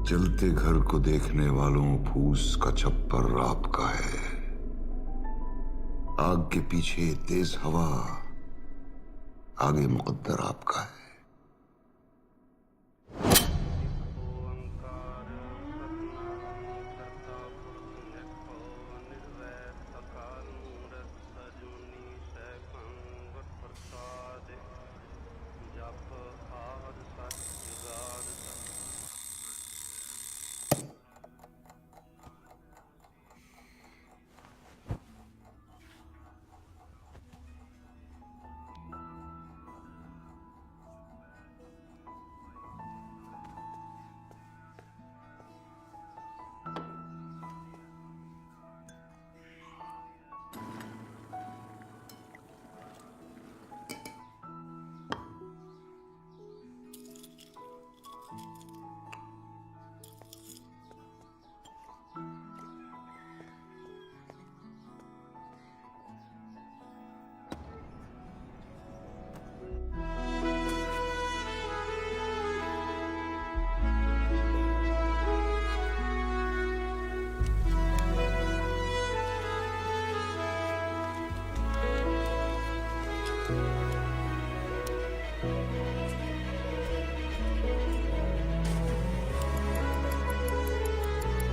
जलते घर को देखने वालों फूस का छप्पर आपका है। आग के पीछे तेज हवा, आगे मुकद्दर आपका है।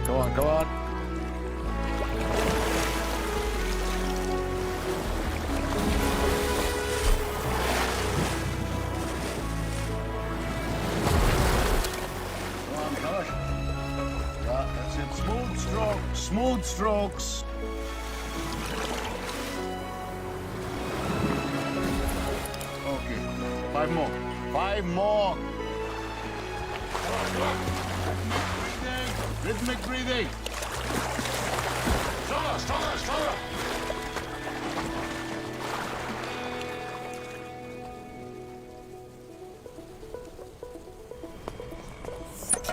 Go on, go on. Go on, Josh. Yeah, that's it. Smooth strokes, smooth strokes. Okay, 5 more. 5 more. Rhythmic breathing. Stronger, stronger, stronger.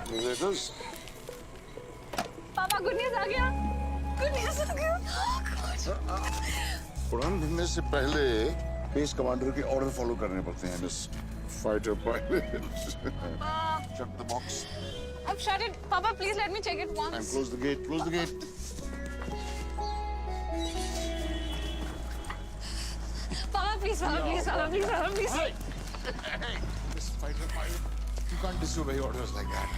Musicals. पापा गुड न्यूज़ आ गया। गुड न्यूज़ आ गया। उड़ान भरने से पहले बेस कमांडर के ऑर्डर फॉलो करने पड़ते हैं miss fighter pilot. Shut the box. I've shut it. Papa, please let me check it once. And close the gate. Close the gate. Papa, please, Papa, please, Papa, please, Papa, please. Hey! Hey! Miss fighter pilot, you can't disobey orders like that.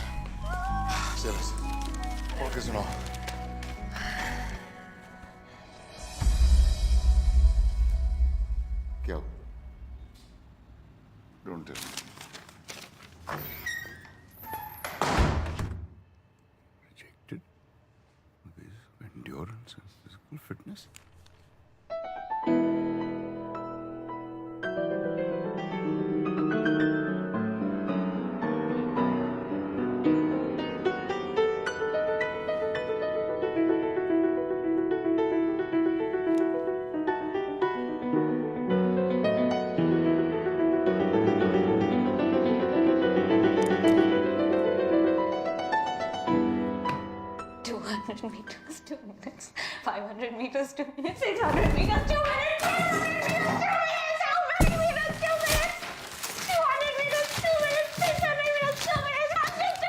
Seriously. Okay, सुनो. क्या? Don't tell me. Rejected because of endurance and physical fitness. Meters, 2 minutes. 500 meters, 2 minutes. 600 meters, 2 minutes. how many meters, 2 minutes? 200 meters, 2 minutes. 600 meters, 2 minutes. I'm just a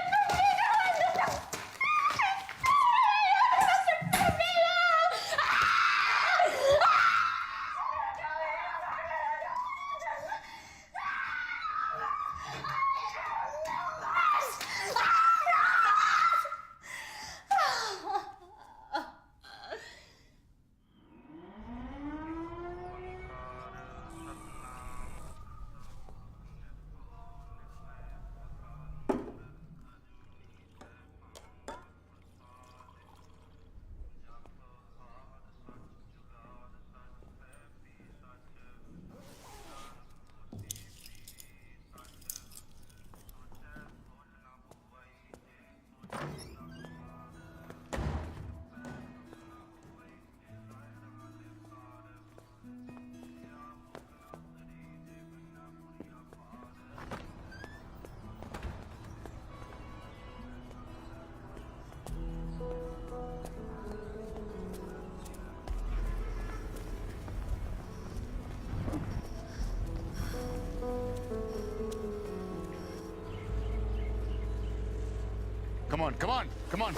Come on, come on, come on.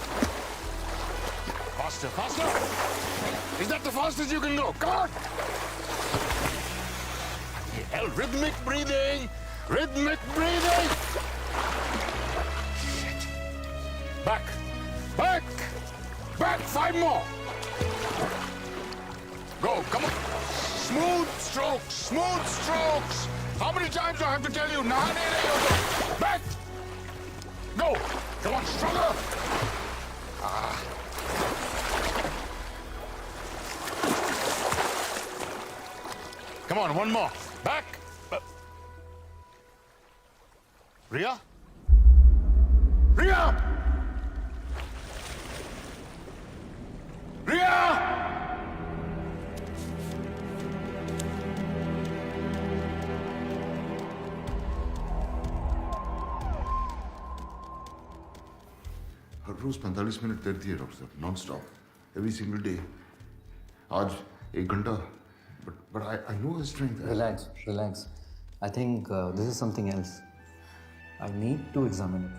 Faster, faster. Is that the fastest you can go? Come on. Hell, rhythmic breathing. Rhythmic breathing. Shit. Back, back, back. 5 more. Go, come on. Smooth strokes, smooth strokes. How many times do I have to tell you? Back. Go. Come on, stronger. Come on, one more. Back. Ria? Ria! Ria! Her rose 45 minute तैरती है doctor साहब, non stop, every single day. आज 1 घंटा, but I know her strength. Relax, relax. I think this is something else. I need to examine it.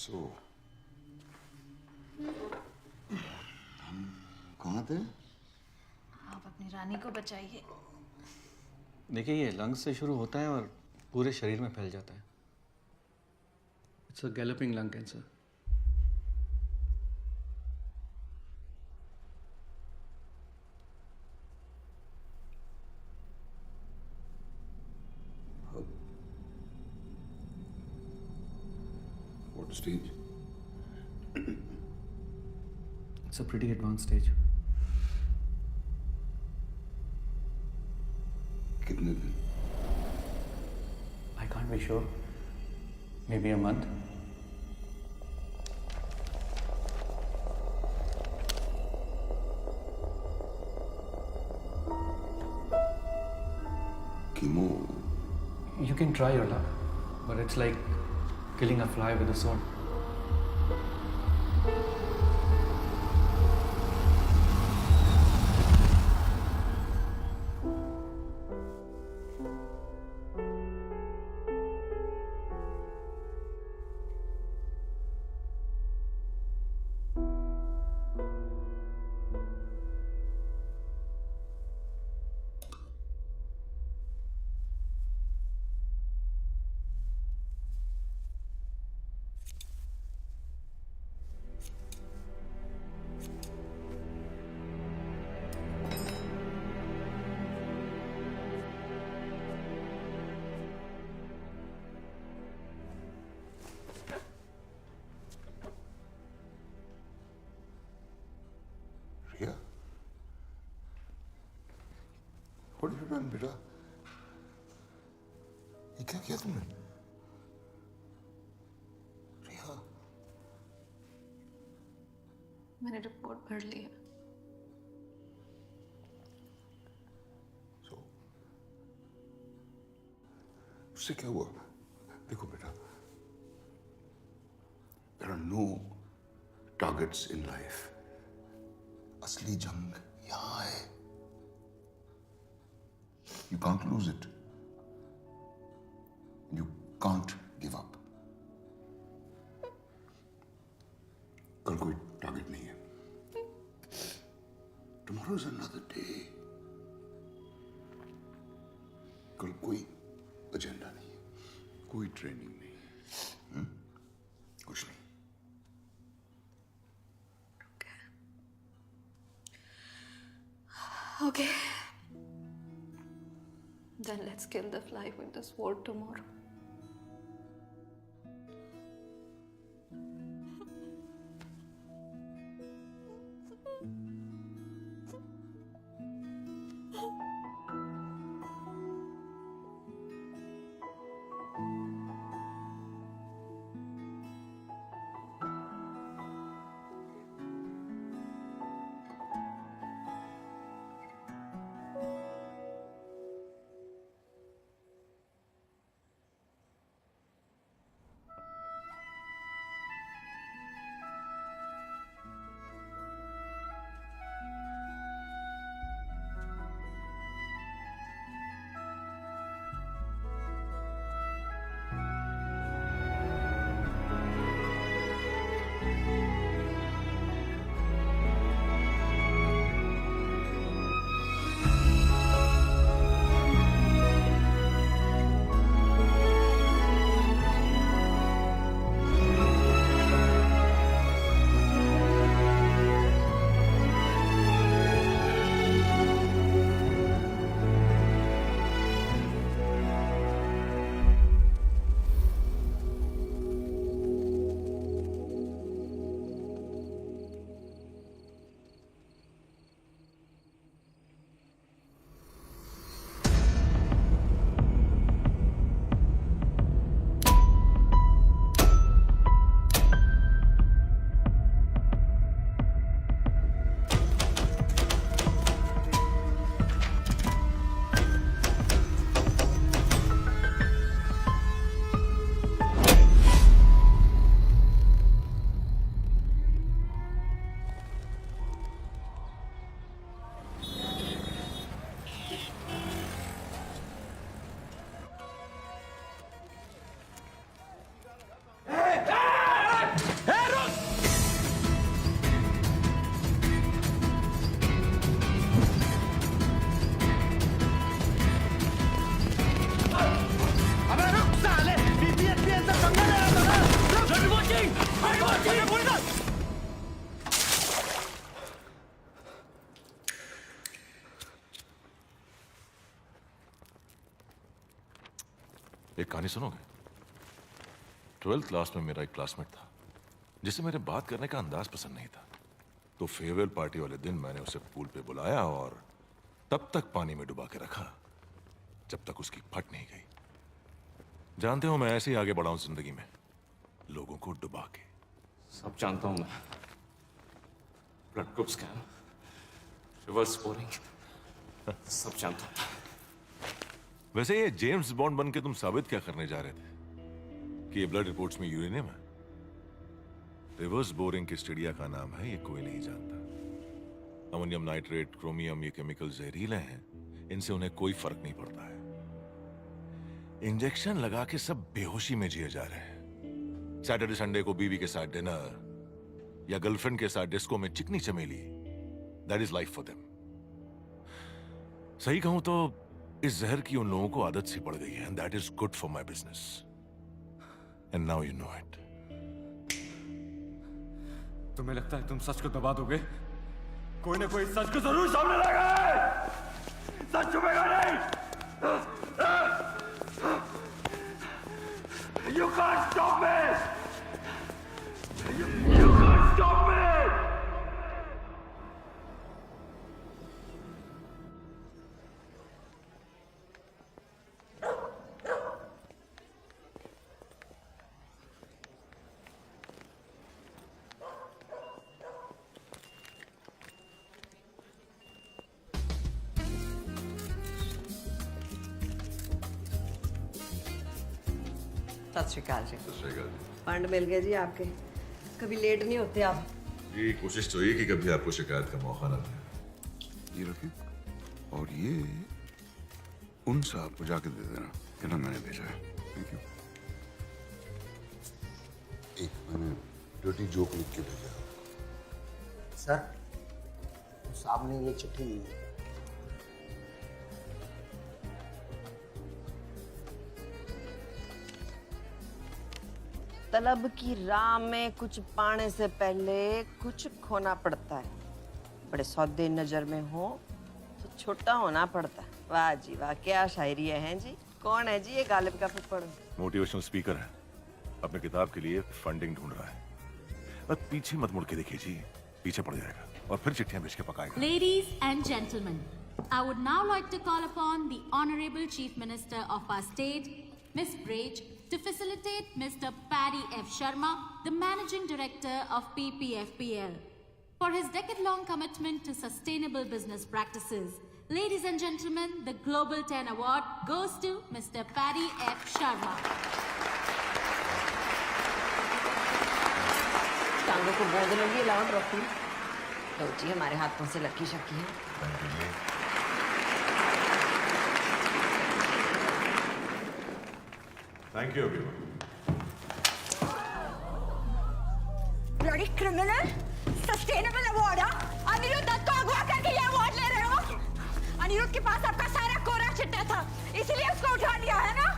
So, हम कहाँ थे? आप अपनी रानी को बचाइए. देखिए ये लंग्स से शुरू होता है और पूरे शरीर में फैल जाता है. It's a galloping lung cancer. What stage? It's a pretty advanced stage. कितने दिन? I can't be sure. Maybe a month. Chemo. You can try your luck, but it's like killing a fly with a sword. Ria? What have you done, बेटा? ये क्या किया तुमने? रिया? मैंने report भर ली है. So, उससे क्या हुआ? देखो बेटा, there are no targets in life. असली जंग यहाँ है. You can't lose it. You can't give up. कल कोई टारगेट नहीं है. Tomorrow's another day. कल कोई एजेंडा नहीं, कोई ट्रेनिंग नहीं, कुछ नहीं. Okay. Then let's kill the fly with the sword tomorrow. एक कहानी सुनोगे? 12th क्लास में मेरा एक क्लासमेट था जिसे मेरे बात करने का अंदाज पसंद नहीं था, तो फेयरवेल पार्टी वाले दिन मैंने उसे पूल पे बुलाया और तब तक पानी में डुबा के रखा जब तक उसकी फट नहीं गई. जानते हो, मैं ऐसे ही आगे बढ़ा हूं जिंदगी में, लोगों को डुबा के. सब जानता हूं मैं. Blood group scam, reverse scoring, सब जानता हूं. वैसे ये जेम्स बॉन्ड बन के तुम साबित क्या करने जा रहे थे कि ये ब्लड रिपोर्ट्स में यूरेनियम है? रिवर्स बोरिंग की स्टडिया का नाम है, ये कोई नहीं जानता. अमोनियम नाइट्रेट, क्रोमियम, ये केमिकल जहरीले हैं, इनसे उन्हें कोई फर्क नहीं पड़ता है. इंजेक्शन लगा के सब बेहोशी में जिए जा रहे हैं. सैटरडे संडे को बीवी के साथ डिनर या गर्लफ्रेंड के साथ डिस्को में चिकनी चमेली, that is life for them. सही कहूं तो इस जहर की उन लोगों को आदत सी पड़ गई है, and that is good for my business. And now you know it. तुम्हें लगता है तुम सच को दबा दोगे? कोई ना कोई सच को जरूर सामने लाएगा. सच छुपेगा नहीं. You can't stop me. You can't stop me. सत श्रीकाल जी. फंड मिल गए जी आपके. कभी लेट नहीं होते आप. जी कोशिश तो ये कि कभी आपको शिकायत का मौका ना मिले. ये रखिए, और ये उन साहब को जाके दे देना, कहना मैंने भेजा है. Thank you. एक मैंने डर्टी जोक लिख के भेजा. सर, साहब ने ये चिट्ठी दी है। तलब की राह में कुछ पाने से पहले कुछ खोना पड़ता है। बड़े सौदे नजर में हो तो छोटा होना पड़ता है। वाह जी वाह, क्या शायरी है जी। कौन है जी ये गालिब का फुफड़? मोटिवेशनल स्पीकर है, अपने किताब के लिए फंडिंग ढूंढ रहा है। बस पीछे मत मुड़ के देखिए जी, पीछे पड़ जाएगा और फिर चिट्ठियां भेज के पकाएगा। Ladies and gentlemen, I would now like to call upon the Honorable Chief Minister of our state, Ms. Braj, to facilitate Mr. Paddy F. Sharma, the Managing Director of PPFPL, for his decade-long commitment to sustainable business practices. Ladies and gentlemen, the Global 10 Award goes to Mr. Paddy F. Sharma. टांगों को गोद लगी loud रखी। लो जी, हमारे हाथों से lucky shaky है। Thank you everyone. Bloody criminal! Sustainable award, हाँ? अनिरुद्ध दत्त को अगवा करके ये अवार्ड ले रहे हो? अनिरुद्ध के पास आपका सारा कोरा चिट्टा था, इसीलिए उसको उठा लिया है ना?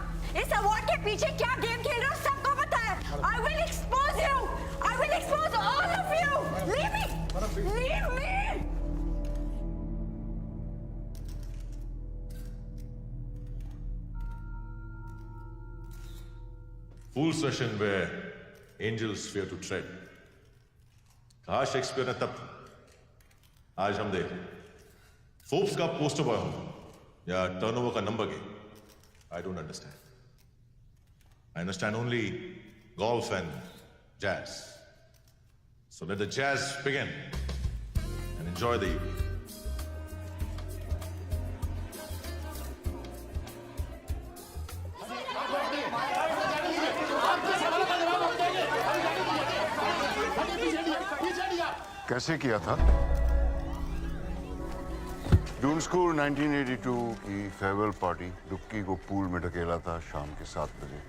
इस अवार्ड के पीछे क्या गेम खेल रहे हो सबको पता है। I will expose you. I will expose all of you. Leave me. Leave me. Fool session where angels fear to tread. कहा शेक्सपियर ने तब, आज हम देख फोर्ब्स का पोस्टर बॉय हो या टर्नओवर का number game. I don't understand. I understand only golf and jazz. So let the jazz begin and enjoy the evening. कैसे किया था? जून स्कूल 1982 की फेयरवेल पार्टी, डुक्की को पूल में ढकेला था शाम के 7 बजे।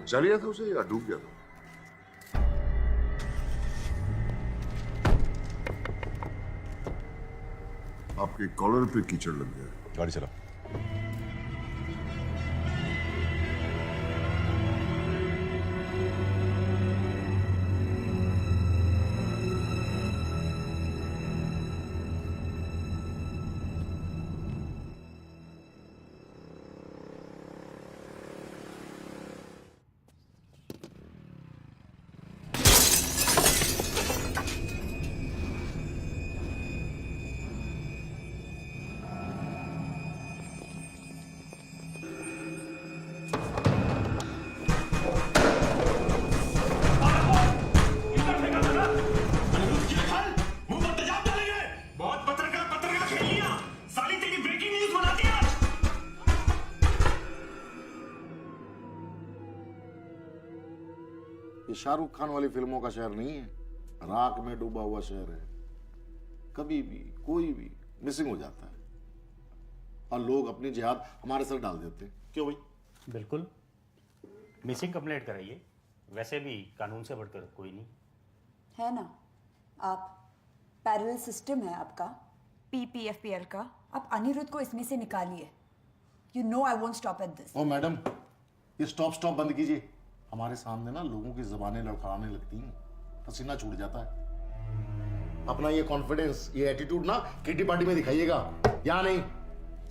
बचा लिया था उसे या डूब गया था? आपके कॉलर पे कीचड़ लग गया। गाड़ी चला। ये शाहरुख खान वाली फिल्मों का शहर नहीं है, राख में डूबा हुआ शहर है। कभी भी कोई भी मिसिंग हो जाता है और लोग अपनी जिहाद हमारे सर डाल देते हैं। क्यों भाई? बिल्कुल, मिसिंग कंप्लेंट कराइए। वैसे भी कानून से बढ़कर कोई नहीं है ना। आप पैरेलल सिस्टम है आपका PPFPL का। आप अनिरुद्ध को इसमें से निकालिए। You know I won't stop at this. ओ मैडम, ये स्टॉप बंद कीजिए। हमारे सामने ना लोगों की जबानें लड़खड़ाने लगती हैं, पसीना छूट जाता है। अपना ये कॉन्फिडेंस, ये एटीट्यूड ना किटी पार्टी में दिखाइएगा, या नहीं?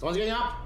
समझ गए आप?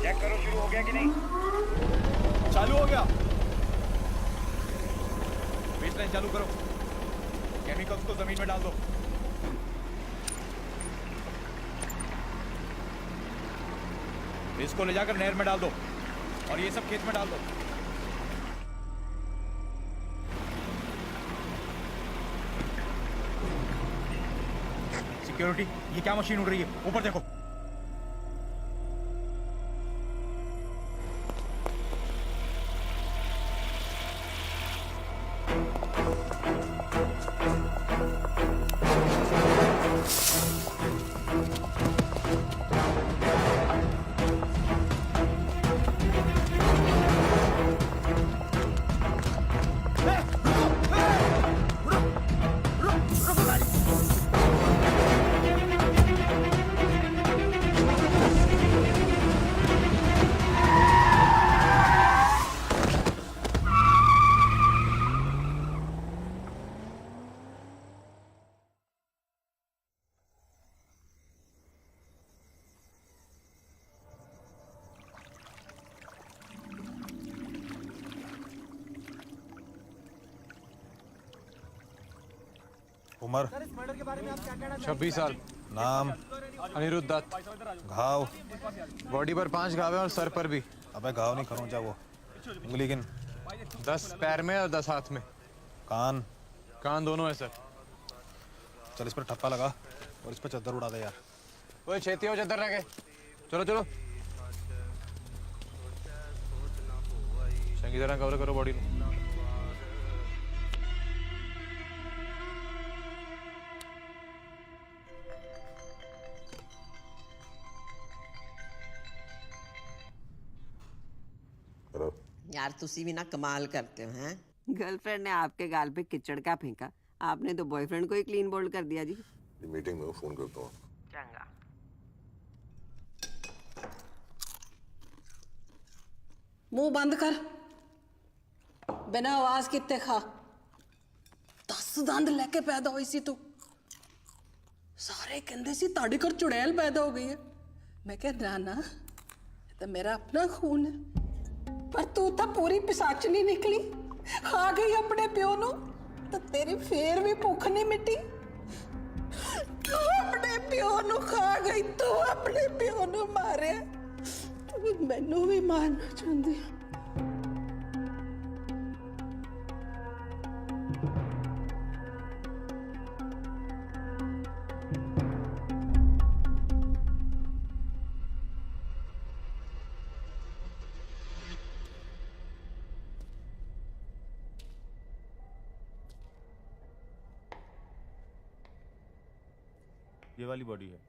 चेक करो शुरू हो गया कि नहीं। चालू हो गया। पाइपलाइन चालू करो, केमिकल्स को जमीन में डाल दो। इसको ले जाकर नहर में डाल दो और ये सब खेत में डाल दो। सिक्योरिटी, ये क्या मशीन उड़ रही है? ऊपर देखो। उम्र 26 साल। नाम अनिरुद्ध दत्त। घाव बॉडी पर 5 घाव है और सर पर भी। अबे घाव नहीं खरोंचा वो। उंगली गिन। 10 पैर में और 10 हाथ में। कान कान दोनों है सर। चल इस पर ठप्पा लगा और इस पर चद्दर उड़ा दे यार। ओए छेती हो चद्दर रखे। चलो चलो चंगी तरह कवर करो बॉडी को। यार तुसी भी ना कमाल करते हो हैं। गर्लफ्रेंड ने आपके गाल पे किचड़ का फेंका, आपने तो बॉयफ्रेंड को ही क्लीन बोल्ड कर दिया जी। मीटिंग में फोन करता हूँ। चंगा। मुंह बंद कर, बिना आवाज कितने खा। 10 दंद लेके पैदा हुई सी तू। सारे कहते सी ताड़ी घर चुड़ैल पैदा हो गई है। मैं कह ना ये तो मेरा अपना खून है, पर तू तो पूरी पिसाचनी निकली। खा गई अपने प्यो नू तो तेरी फेर भी भुख नहीं मिटी। तू अपने प्यो नू खा गई, तू अपने प्यो नू मारे, मैनू भी मारना चाहती है। ये वाली बॉडी है।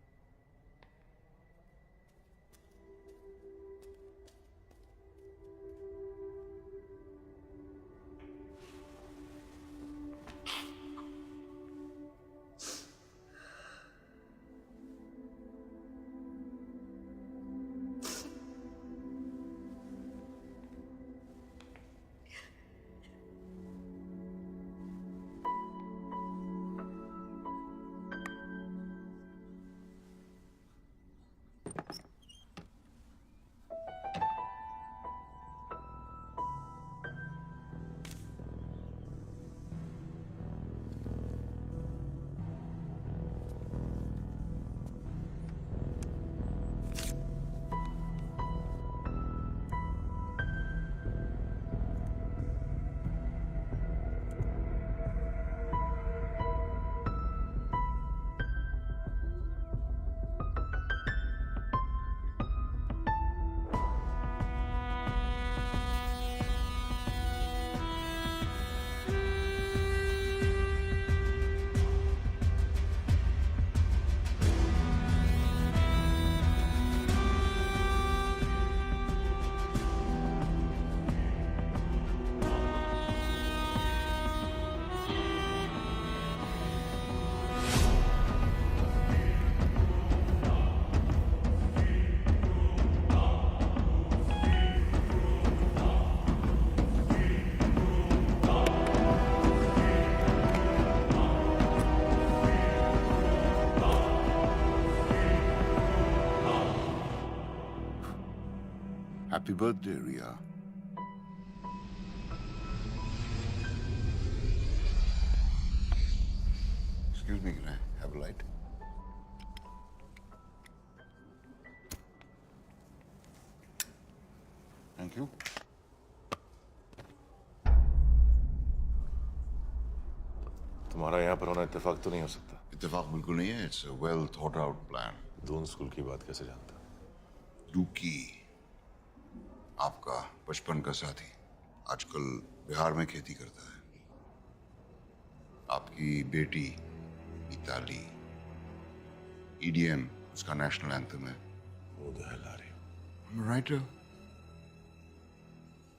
Happy birthday, Ria. Excuse me, can I have a light? Thank you. तुम्हारा यहाँ पर होना इत्तेफाक तो नहीं हो सकता। इत्तेफाक बिल्कुल नहीं है। It's a well thought out plan. Doon school की बात कैसे जानता? डूकी, आपका बचपन का साथी, आजकल बिहार में खेती करता है। आपकी बेटी मिताली, EDM उसका नेशनल एंथम है। Who the hell are you? I'm a writer.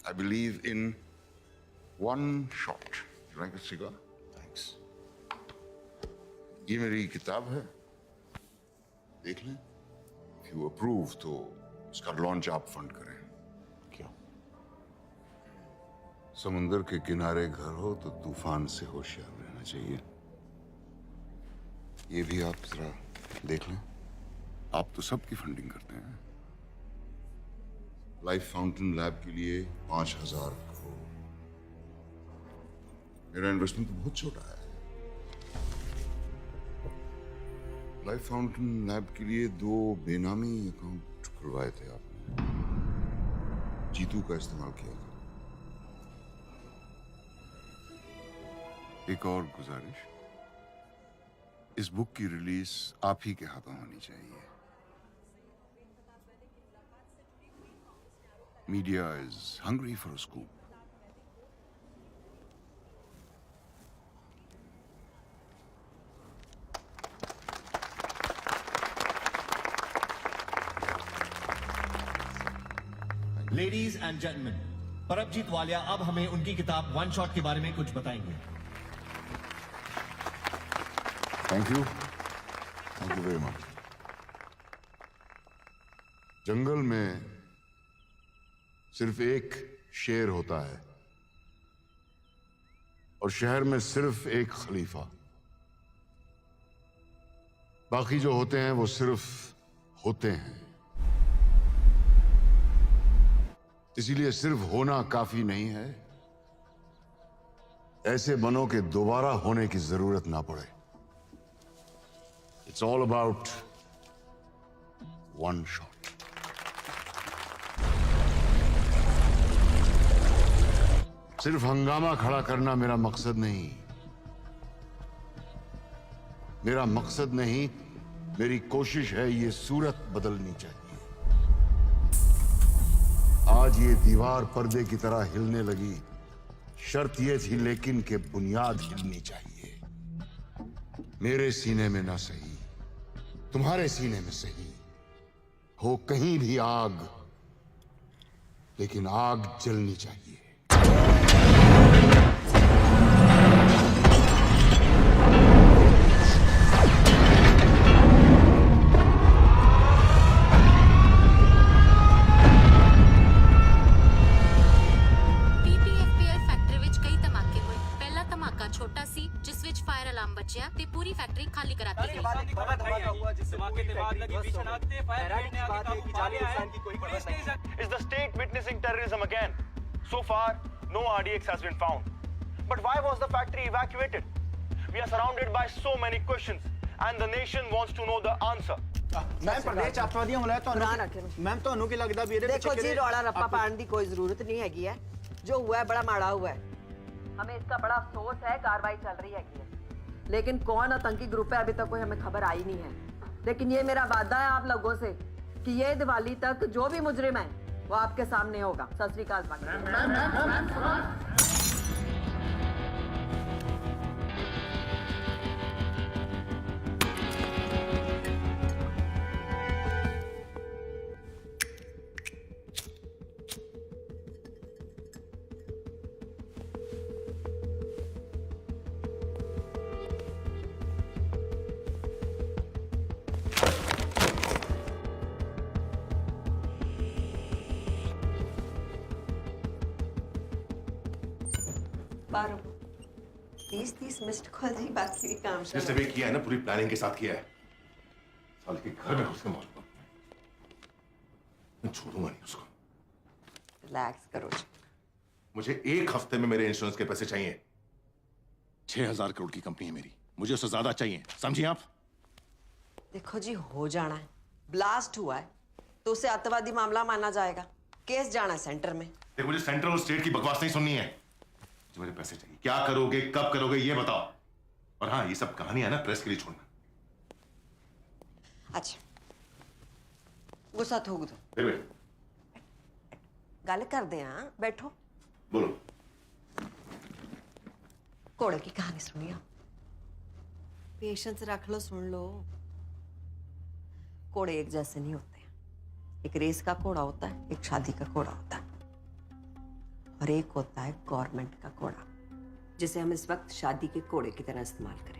I believe in one shot. You like a cigar? Thanks. ये मेरी किताब है, देख लें। If you approve तो इसका लॉन्च आप फंड करें। क्यों? समुंदर के किनारे घर हो तो तूफान से होशियार रहना चाहिए। ये भी आप जरा देख लें। आप तो सबकी फंडिंग करते हैं। लाइफ फाउंटेन लैब के लिए 5,000 करोड़। मेरा इन्वेस्टमेंट तो बहुत छोटा है। लाइफ फाउंटेन लैब के लिए 2 बेनामी अकाउंट खुलवाए थे आपने। जीतू का इस्तेमाल किया था। एक और गुजारिश, इस बुक की रिलीज आप ही के हाथों होनी चाहिए। Media is hungry for a scoop. Ladies and gentleman, Paramjeet Walia अब हमें उनकी किताब वन शॉट के बारे में कुछ बताएंगे। Thank you very much. जंगल में सिर्फ एक शेर होता है और शहर में सिर्फ एक खलीफा। बाकी जो होते हैं वो सिर्फ होते हैं। इसीलिए सिर्फ होना काफी नहीं है, ऐसे बनों के दोबारा होने की जरूरत ना पड़े। It's all about one shot. सिर्फ हंगामा खड़ा करना मेरा मकसद नहीं। मेरा मकसद नहीं, मेरी कोशिश है ये सूरत बदलनी चाहिए। आज ये दीवार पर्दे की तरह हिलने लगी, शर्त ये थी लेकिन कि बुनियाद हिलनी चाहिए। मेरे सीने में ना सही, तुम्हारे सीने में सही हो कहीं भी आग, लेकिन आग जलनी चाहिए। पूरी फैक्ट्री खाली कराती है। Is the state witnessing terrorism again? So far, no RDX has been found. But why was the factory evacuated? We are surrounded by so many questions, and the nation wants to know the answer. Ma'am प्रदेश अतवादियां होला तो ma'am ਤੁਹਾਨੂੰ ਕੀ ਲੱਗਦਾ ਵੀ ਇਹਦੇ ਵਿੱਚ देखो जी रौला रप्पा पाने की कोई जरूरत नहीं हैगी है। जो हुआ है बड़ा माड़ा हुआ है। हमें इसका बड़ा अफसोस है, कार्रवाई चल रही है। लेकिन कौन आतंकी ग्रुप है अभी तक कोई हमें खबर आई नहीं है। लेकिन ये मेरा वादा है आप लोगों से कि ये दिवाली तक जो भी मुजरिम है वो आपके सामने होगा। सत श्री अकाल। बारो 30 मिस्ड कॉल ही बाकी भी काम जिसने भी किया है ना पूरी प्लानिंग के साथ किया है। साले के घर में उसके मार दो, मैं छोड़ूंगा नहीं उसको। रिलैक्स करो। मुझे 1 हफ्ते में मेरे इंश्योरेंस के पैसे चाहिए। 6,000 करोड़ की कंपनी है मेरी, मुझे उससे ज्यादा चाहिए, समझिए आप? देखो जी, हो जाना है, ब्लास्ट हुआ है तो उसे आतंकवादी मामला माना जाएगा, केस जाना है सेंटर में। देखो, मुझे सेंट्रल और स्टेट की बकवास नहीं सुननी है। जो मेरे पैसे चाहिए, क्या करोगे, कब करोगे, ये बताओ। और हाँ, ये सब कहानी है ना, प्रेस के लिए छोड़ना। अच्छा, गुस्सा थूक दो, फिर बैठ, गल कर दे। हाँ बैठो, बोलो। घोड़े की कहानी सुनिए, पेशेंस रख लो, सुन लो। घोड़े एक जैसे नहीं होते, एक रेस का घोड़ा होता है, एक शादी का घोड़ा होता है, और एक होता है गवर्नमेंट का घोड़ा, जिसे हम इस वक्त शादी के घोड़े की तरह इस्तेमाल करेंगे।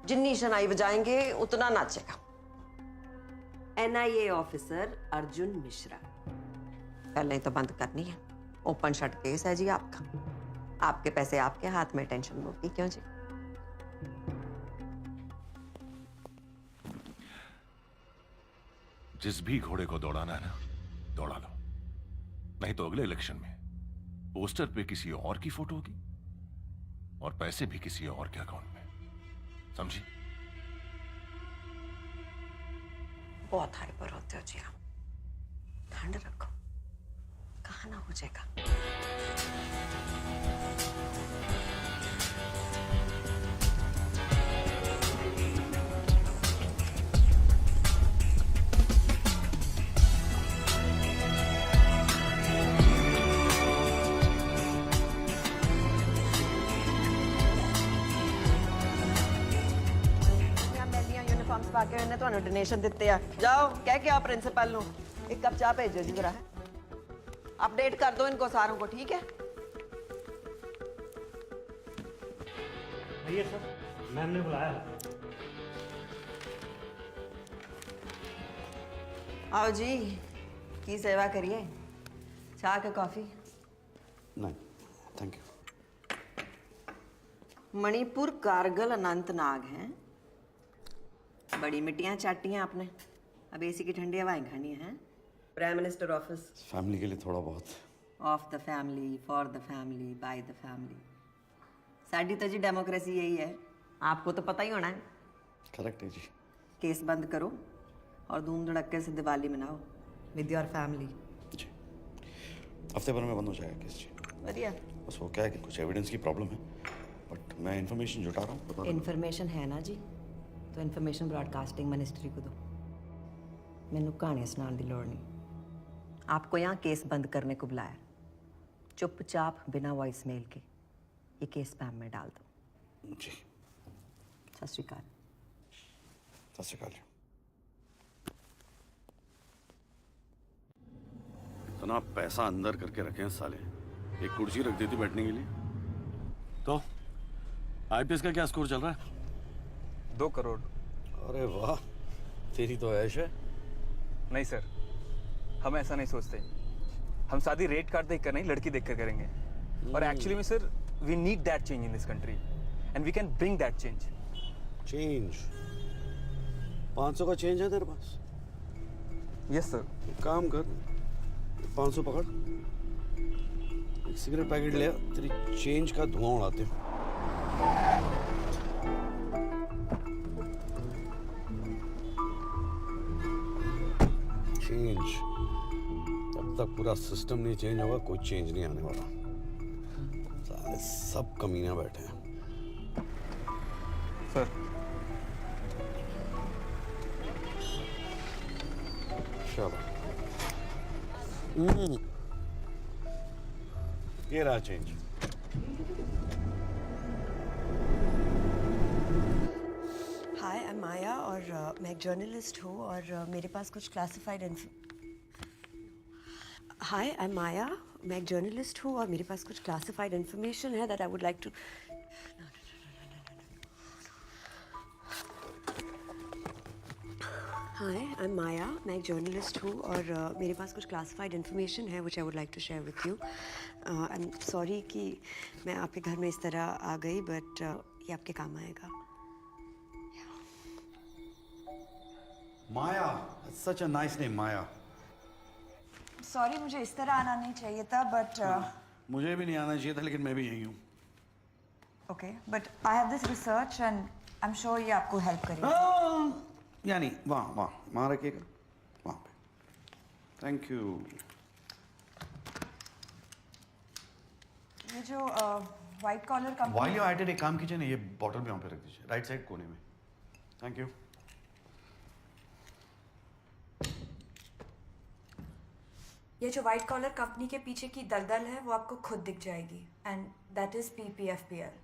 जितनी शनाई बजाएंगे उतना नाचेगा। NIA ऑफिसर अर्जुन मिश्रा, पहले ही तो बंद करनी है। ओपन शट केस है जी आपका, आपके पैसे आपके हाथ में, टेंशन होगी क्यों जी? जिस भी घोड़े को दौड़ाना है ना, दौड़ा लो, नहीं तो अगले इलेक्शन में पोस्टर पे किसी और की फोटो होगी और पैसे भी किसी और के अकाउंट में, समझी? बहुत हाइपर होते हो जी आप, ठंड रखो, कहाँ ना हो जाएगा। बाकी ने ਤੁਹਾਨੂੰ ਡੋਨੇਸ਼ਨ ਦਿੱਤੇ ਆ, ਜਾਓ ਕਹਿ ਕੇ ਆ प्रिंसिपल ਨੂੰ एक कप चाय भेजो जी जरा, अपडेट कर दो इनको सारों को, ठीक है? आइए सर, मैम ने बुलाया। आओ जी, की सेवा करिए, चाय के कॉफी? नहीं थैंक यू। मणिपुर, कारगिल, अनंतनाग हैं, बड़ी मिट्टियां चाटी हैं आपने, अब एसी की ठंडी हवाएं खानी है। प्राइम मिनिस्टर ऑफिस, फैमिली के लिए थोड़ा बहुत। Of the family, for the family, by the family. साडी तो जी डेमोक्रेसी यही है, आपको तो पता ही होना है। करेक्ट है जी। केस बंद करो और धूम धड़क्के से दिवाली मनाओ विद योर फैमिली। जी, हफ्ते भर में बंद हो जाएगा केस जी। बढ़िया। बस वो क्या है कि कुछ एविडेंस की प्रॉब्लम है, बट मैं इन्फॉर्मेशन जुटा रहा हूँ। इन्फॉर्मेशन है ना जी, तो इन्फॉर्मेशन ब्रॉडकास्टिंग मिनिस्ट्री को दो, मैनू कहानियां सुनाने की लोड़ नहीं। आपको यहाँ केस बंद करने को बुलाया, चुपचाप बिना वॉइस मेल के ये केस स्पैम में डाल दो। जी। सत श्री अकाल। सत श्री अकाल। इतना पैसा अंदर करके रखे हैं साले, एक कुर्सी रख देती बैठने के लिए। तो IPS का क्या स्कोर चल रहा है? 2 करोड़। अरे वाह, तेरी तो ऐश है। नहीं सर, हम ऐसा नहीं सोचते, हम शादी रेट कार्ड देखकर नहीं, लड़की देखकर करेंगे। और एक्चुअली में sir, we need that change in this country and we can bring that change. Change? 500 का चेंज है तेरे पास? Yes sir. एक काम कर, 500 पकड़, एक सिगरेट पैकेट ले आ, तेरी चेंज का धुआं उड़ाते हैं। चेंज, जब तक पूरा सिस्टम नहीं चेंज होगा कोई चेंज नहीं आने वाला। सारे सब कमीने बैठे हैं। सर चलो, ये रहा चेंज। हाय, आई एम माया और मैं एक जर्नलिस्ट हूँ और मेरे पास कुछ क्लासिफाइड इन्फॉर्मेशन है that I would like to. Hi, I am Maya, मैं एक जर्नलिस्ट हूँ और मेरे पास कुछ क्लासिफाइड इन्फॉर्मेशन है which I would like to share with you. I am sorry कि मैं आपके घर में इस तरह आ गई, बट ये आपके काम आएगा। माया, such a nice name, Maya. Sorry, मुझे इस तरह आना नहीं चाहिए था, बट मुझे भी नहीं आना चाहिए था, लेकिन मैं भी यही हूँ। Okay but I have this research and I am sure ये आपको हेल्प करेगा। यानी वहाँ रखिएगा, वहाँ पे। Thank you. ये जो white collar company, while you at it, एक काम कीजिए ना, ये बॉटल भी वहाँ पे रख दीजिए, राइट साइड कोने में। Thank you. ये जो व्हाइट कॉलर कंपनी के पीछे की दलदल है वो आपको खुद दिख जाएगी एंड दैट इज PPFPL।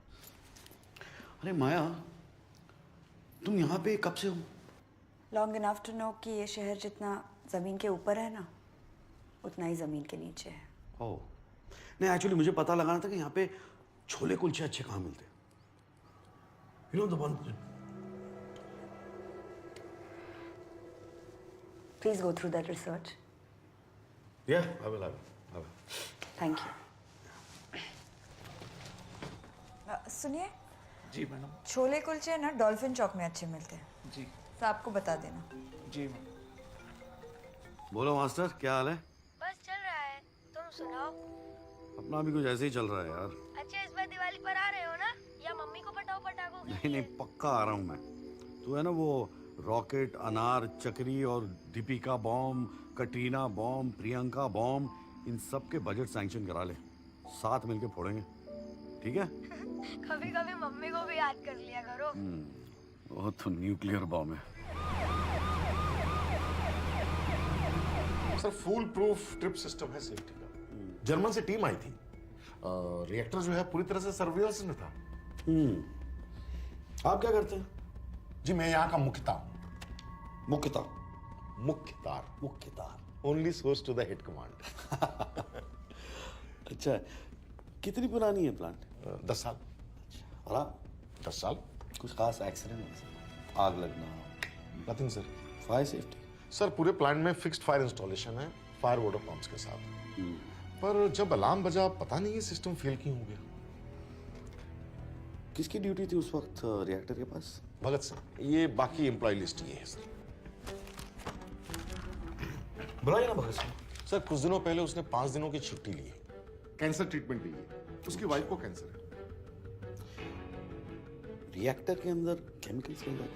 अरे माया, तुम यहाँ पे कब से हो? लॉन्ग इनफ टू नो कि ये शहर जितना ज़मीन के ऊपर है ना, उतना ही ज़मीन के नीचे है। ओह नहीं, एक्चुअली मुझे पता लगाना था कि यहाँ पे छोले कुलचे अच्छे कहाँ मिलते हैं। You know the one... Please go through that research. Yeah, I will. Thank you. सुनिए जी मैडम। छोले कुलचे ना डॉल्फिन चौक में अच्छे मिलते हैं जी। तो आपको बता देना। जी। बोलो मास्टर, क्या हाल है? बस चल रहा है, तुम सुनाओ। अपना भी कुछ ऐसे ही चल रहा है यार। अच्छा इस बार दिवाली पर आ रहे हो ना, या मम्मी को पटाओ पटाखों के नहीं पक्का आ रहा हूँ मैं। तू है ना वो रॉकेट, अनार, चक्री और Deepika bomb, Katrina bomb, Priyanka bomb, इन सब के बजट सैंक्शन करा ले, साथ मिलके फोड़ेंगे, ठीक है? कभी कभी मम्मी को भी याद कर लिया करो। वो तो न्यूक्लियर बॉम्ब है। Sir full proof trip system है सेफ्टी का। जर्मन से टीम आई थी, रिएक्टर जो है पूरी तरह से सर्विलेंस में था। आप क्या करते हैं? जी मैं यहाँ का Mukhtar. Only source to the head command. अच्छा, कितनी पुरानी है प्लांट? 10 साल। और आप? 10 साल। कुछ खास एक्सीडेंट, आग लगना? Nothing sir. Fire safety? Sir पूरे प्लांट में फिक्स्ड फायर इंस्टॉलेशन है, फायर वाटर पंप्स के साथ। पर जब अलार्म बजा, पता नहीं ये सिस्टम फेल क्यों हो गया। किसकी ड्यूटी थी उस वक्त रिएक्टर के पास? भगत सिंह। ये बाकी एम्प्लॉय लिस्ट ये है सर। बुलाइए ना भगत सिंह। सर कुछ दिनों पहले उसने 5 दिनों की छुट्टी ली है, कैंसर ट्रीटमेंट ली है। उसकी वाइफ को कैंसर है। रिएक्टर के अंदर केमिकल्स मिल जाते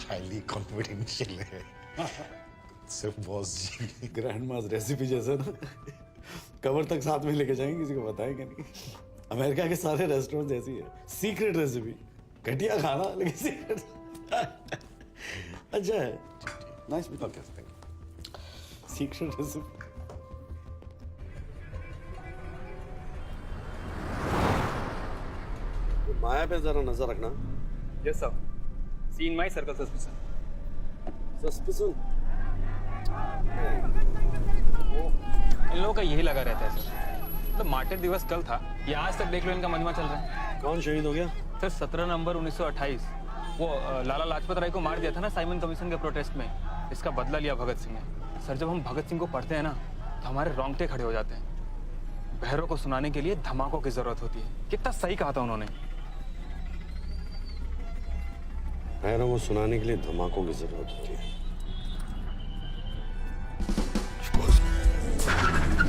हाईली कॉन्फिडेंशियल है। सिर्फ बॉस जी। ग्रैंड मास रेसिपी जैसा ना, कवर तक साथ में लेके जाएंगे, किसी को बताएंगे नहीं। अमेरिका के सारे रेस्टोरेंट ऐसी है, सीक्रेट रेसिपी, घटिया खाना लेकिन सीक्रेट। अच्छा है, nice meeting. Secret recipe. Maya पे जरा नजर रखना। Yes sir. See in my circle suspicion. इन लोगों का यही लगा रहता है सर। मतलब मार्टिर दिवस कल था, ये आज तक देख लो इनका महिमा चल रहा है। कौन शहीद हो गया? सर 17 नवंबर 1928 वो लाला लाजपत राय को मार दिया था ना साइमन कमीशन के प्रोटेस्ट में। इसका बदला लिया भगत सिंह ने। सर जब हम भगत सिंह को पढ़ते हैं ना तो हमारे रोंगटे खड़े हो जाते हैं। बहरों को सुनाने के लिए धमाकों की जरूरत होती है। कितना सही कहा था उन्होंने। बहरों को सुनाने के लिए धमाकों की जरूरत होती है।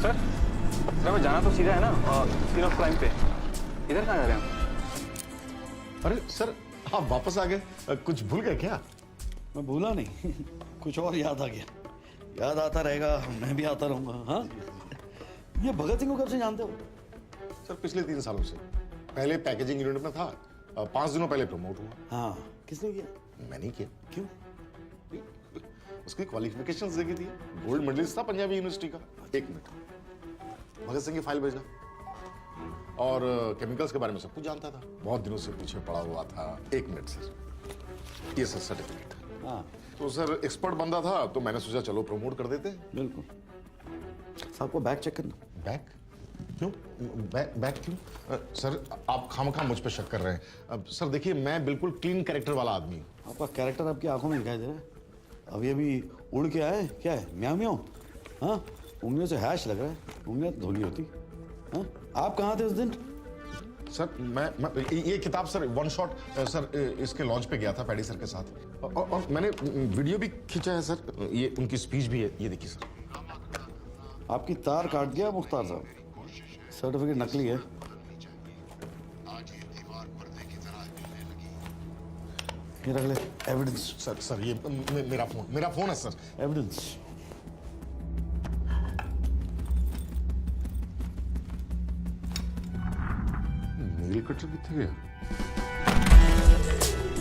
सर हमें जाना तो सीधा है ना सीन ऑफ क्राइम पे। इधर कहाँ जा रहे हैं हम? अरे सर आप वापस आ गए, कुछ भूल गए क्या? मैं भूला नहीं, कुछ और याद आ गया। याद आता रहेगा, मैं भी आता रहूंगा। हाँ, ये भगत सिंह को कब से जानते हो? सर पिछले 3 सालों से। पहले पैकेजिंग यूनिट में था, 5 दिनों पहले प्रमोट हुआ। हाँ, किसने किया? मैंने किया। क्यों? उसकी क्वालिफिकेशंस देखी थी, गोल्ड मेडलिस्ट था पंजाबी यूनिवर्सिटी का। 1 मिनट, भगत सिंह की फाइल भेजना और केमिकल्स के बारे में सब कुछ जानता था, बहुत दिनों से पीछे पड़ा हुआ था। 1 मिनट सर, ये सर सर्टिफिकेट। हाँ तो सर एक्सपर्ट बंदा था तो मैंने सोचा चलो प्रमोट कर देते। बिल्कुल। साहब को बैग चेक करना। बैग क्यों? बैग क्यों? सर आप खामखा मुझ पे शक कर रहे हैं। अब सर देखिए मैं बिल्कुल क्लीन कैरेक्टर वाला आदमी हूँ। आपका कैरेक्टर आपकी आंखों में दिखाई दे रहा है। अब ये भी उड़ के आए, क्या है म्याऊ म्याऊ? हाँ, उंगलियों से हैश लग रहा है, उंगलियां धोनी होती। हाँ, आप कहाँ थे उस दिन? सर मैं ये किताब सर 1 शॉट सर इसके लॉन्च पे गया था पैडी सर के साथ और मैंने वीडियो भी खींचा है सर। ये उनकी स्पीच भी है, ये देखिए सर। आपकी तार काट दिया मुख्तार साहब। सर्टिफिकेट नकली है। ये रख ले एविडेंस। सर ये मेरा फोन है सर। एविडेंस। नील कटर कितने गया?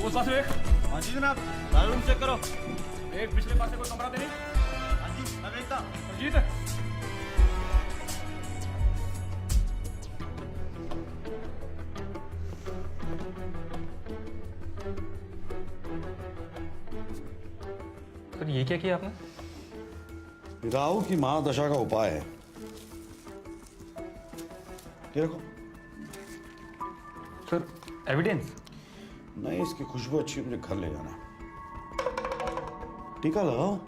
वो साथ एक। हाँ जी जनाब, सारा रूम चेक करो। एक पिछले पासे कोई कमरा देनी। हाँ जी, मैं देखता। अजीत सर, ये क्या किया आपने? राहु की महादशा का उपाय है। ये रखो। Sir, evidence? नहीं, इसकी खुशबू अच्छी, मुझे घर ले जाना है। टीका लगाओ।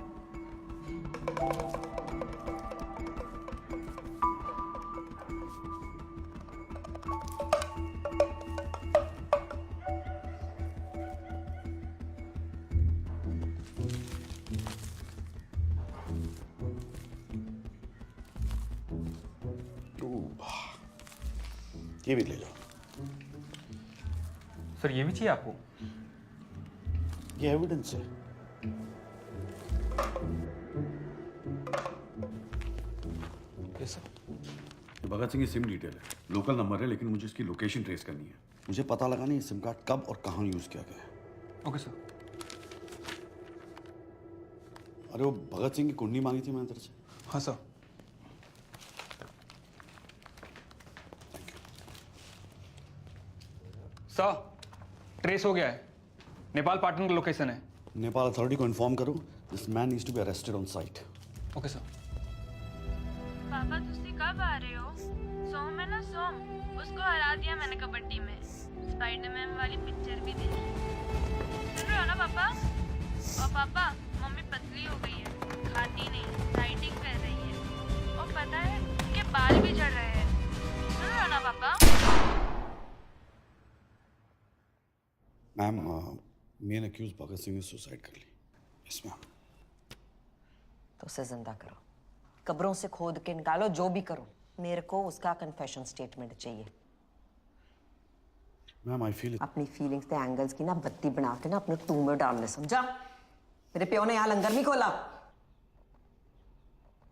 ये भी ले जाओ। सर, ये भी चाहिए आपको? ये एविडेंस है। Yes sir. ये भगत सिंह की सिम डिटेल है, लोकल नंबर है, लेकिन मुझे इसकी लोकेशन ट्रेस करनी है। मुझे पता लगाना है सिम कार्ड कब और कहाँ यूज किया गया है। Okay sir. अरे वो भगत सिंह की कुंडली मांगी थी मैंने तेरे से। हाँ सर। सर, ट्रेस हो गया है। नेपाल पाटन का लोकेशन है। नेपाल अथॉरिटी को इन्फॉर्म करो, this man needs to be arrested on site. Okay sir. पापा तुसी कब आ रहे हो? सोम है ना, सोम, उसको हरा दिया मैंने कबड्डी में। स्पाइडरमैन वाली पिक्चर भी देखी। सुन रहे हो ना पापा? और पापा, मम्मी पतली हो गई है, खाती नहीं, डाइटिंग कर रही है। और पता है उनके बाल भी झड़ रहे हैं। सुन रहे हो ना पापा? Ma'am, main accused Bhagat Singh ने सुसाइड कर ली। Yes ma'am. तो उसे जिंदा करो, कब्रों से खोद के निकालो, जो भी करो, मेरे को उसका कन्फेशन स्टेटमेंट चाहिए। मैम आई फील अपनी फीलिंग्स के एंगल्स की ना बत्ती बना के ना अपने तू में डालने, समझा? मेरे प्यो ने यहाँ लंगर नहीं खोला।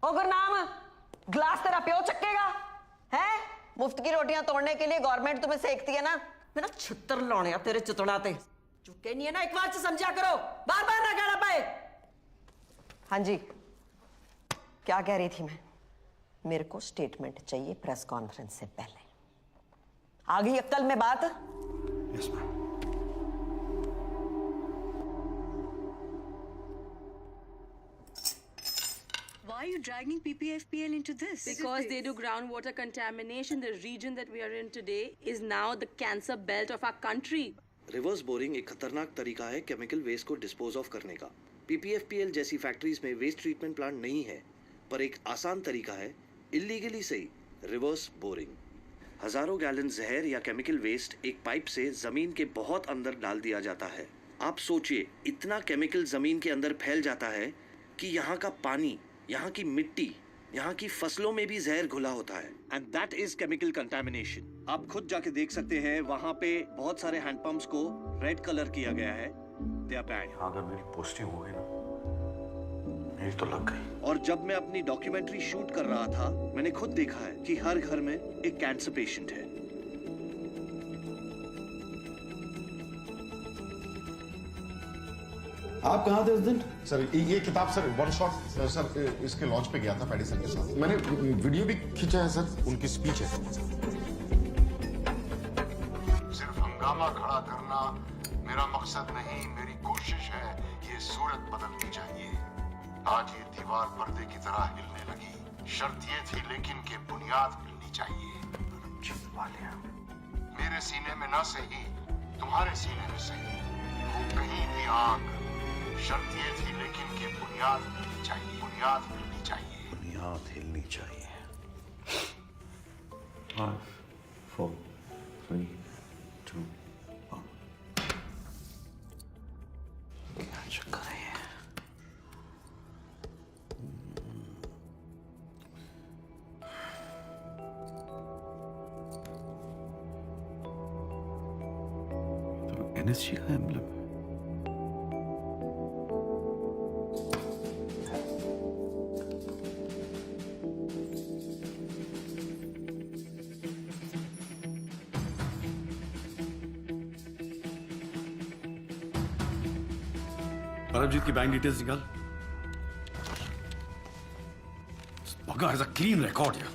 ओ गुरनाम, ग्लास तेरा प्यो चक्केगा है? मुफ्त की रोटियां तोड़ने के लिए गवर्नमेंट तुम्हें सेकती है ना। मेरा छितर लाने तेरे चितड़ा ते चुके नहीं है ना, एक बार से समझा करो, बार बार ना कहना पाए। हाँ जी, क्या कह रही थी मैं? मेरे को स्टेटमेंट चाहिए प्रेस कॉन्फ्रेंस से पहले। आ गई अक्ल में बात? Yes ma'am. Why are you dragging PPFPL into this? Because they do groundwater contamination. The region that we are in today is now the cancer belt of our country. Reverse boring एक खतरनाक तरीका है chemical waste को dispose of करने का। पीपीएफपीएल जैसी factories में waste treatment plant नहीं है, पर एक आसान तरीका है इलीगली सही रिवर्स बोरिंग। हजारों गैलन जहर या केमिकल वेस्ट एक पाइप से जमीन के बहुत अंदर डाल दिया जाता है। आप सोचिए, इतना केमिकल जमीन के अंदर फैल जाता है कि यहाँ का पानी, यहाँ की मिट्टी, यहाँ की फसलों में भी जहर घुला होता है। And that is chemical contamination. आप खुद जाके देख सकते हैं, वहाँ पे बहुत सारे हैंडपंप्स को रेड कलर किया गया है। They are bad. अगर मेरी पोस्टिंग हो गई ना, मेरी तो लग गई। और जब मैं अपनी डॉक्यूमेंट्री शूट कर रहा था, मैंने खुद देखा है कि हर घर में एक कैंसर पेशेंट है। आप कहाँ थे उस दिन? सर ये किताब सर वन शॉट सर इसके लॉन्च पे गया था पैडी सर के साथ। मैंने वीडियो भी खींचा है सर, उनकी स्पीच है। सिर्फ हंगामा खड़ा करना मेरा मकसद नहीं, मेरी कोशिश है ये सूरत बदलनी चाहिए। आज ये दीवार पर्दे की तरह हिलने लगी, शर्त ये थी लेकिन कि बुनियाद हिलनी चाहिए। मेरे सीने में ना सही, तुम्हारे सीने में सही, वो कहीं भी आग। शर्त ये थी लेकिन कि बुनियाद हिलनी चाहिए, बुनियाद हिलनी चाहिए, बुनियाद हिलनी चाहिए। 5 4 3 2 1। क्या चक्कर है? एनएसजी का एम्ब्लम है। परमजीत की बैंक डिटेल्स निकाल। Bugger has a clean record here.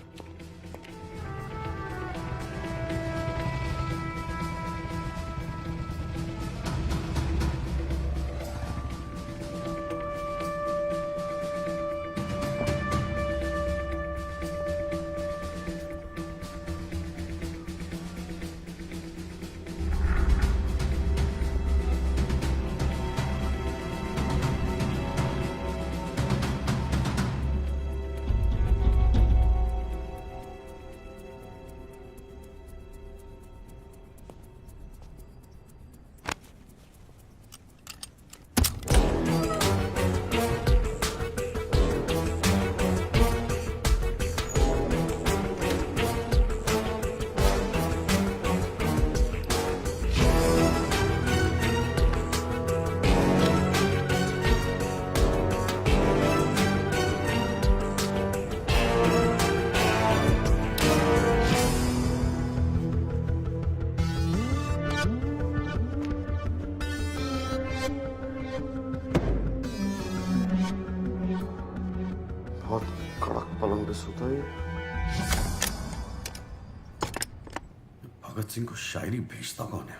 बहुत कड़क पलंग पे सोता है। भगत सिंह को शायरी भेजता कौन है?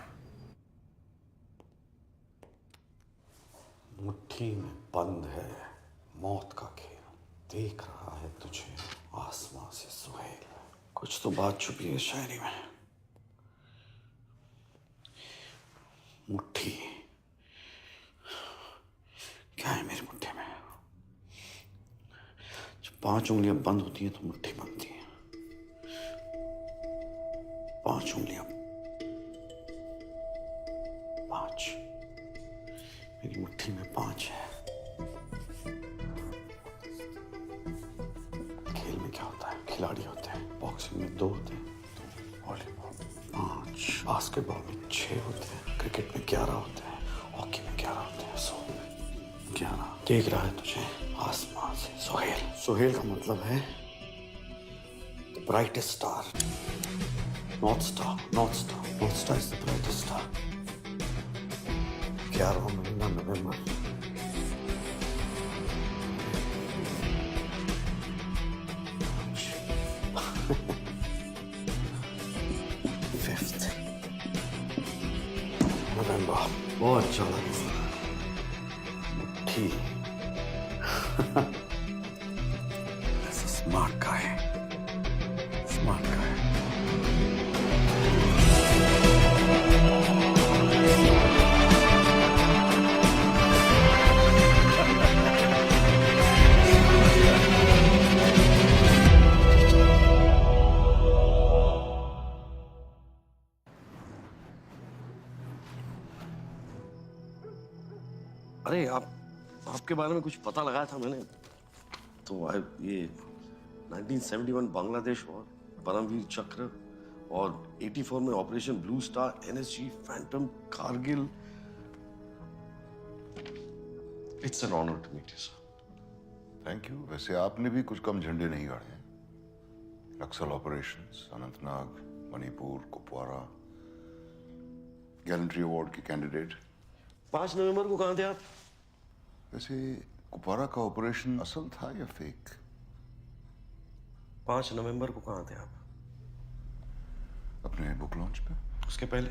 मुट्ठी में बंद है मौत का खेल, देख रहा है तुझे आसमां से सुहेल। कुछ तो बात छुपी है शायरी में। मुट्ठी क्या है मेरी मुट्ठी में? जब 5 उंगलियां बंद होती हैं तो मुट्ठी बनती है। 5 उंगलियां, 5। मेरी मुट्ठी में 5 है। खेल में क्या होता है? खिलाड़ी होते हैं। बॉक्सिंग में 2 होते हैं, वॉलीबॉल 5, बास्केटबॉल में 6 होते हैं, क्रिकेट में 11 होते हैं, हॉकी में 11 होते हैं। 11 देख रहा है तुझे आसमान से सुहेल। सुहेल का मतलब है brightest star, north star. North star is the brightest star. 11वां महीना नवंबर। नवंबर बहुत अच्छा लगा। मुट्ठी That's a smart guy. Smart guy. अरे आपके बारे में कुछ पता लगाया था मैंने, तो ये 1971 बांग्लादेश वॉर, परमवीर चक्र, और 84 में operation blue star, NSG, phantom, Kargil. It's an honour to meet you sir. Thank you. वैसे आपने भी कुछ कम झंडे नहीं गाड़े हैं। Naxal operations, Anantnag, Manipur, Kupwara, gallantry award के कैंडिडेट। 5 नवंबर को कहाँ थे आप? वैसे कुपवारा का ऑपरेशन असल था या फेक? 5 नवंबर को कहाँ थे आप? अपने बुक लॉन्च पे। उसके पहले?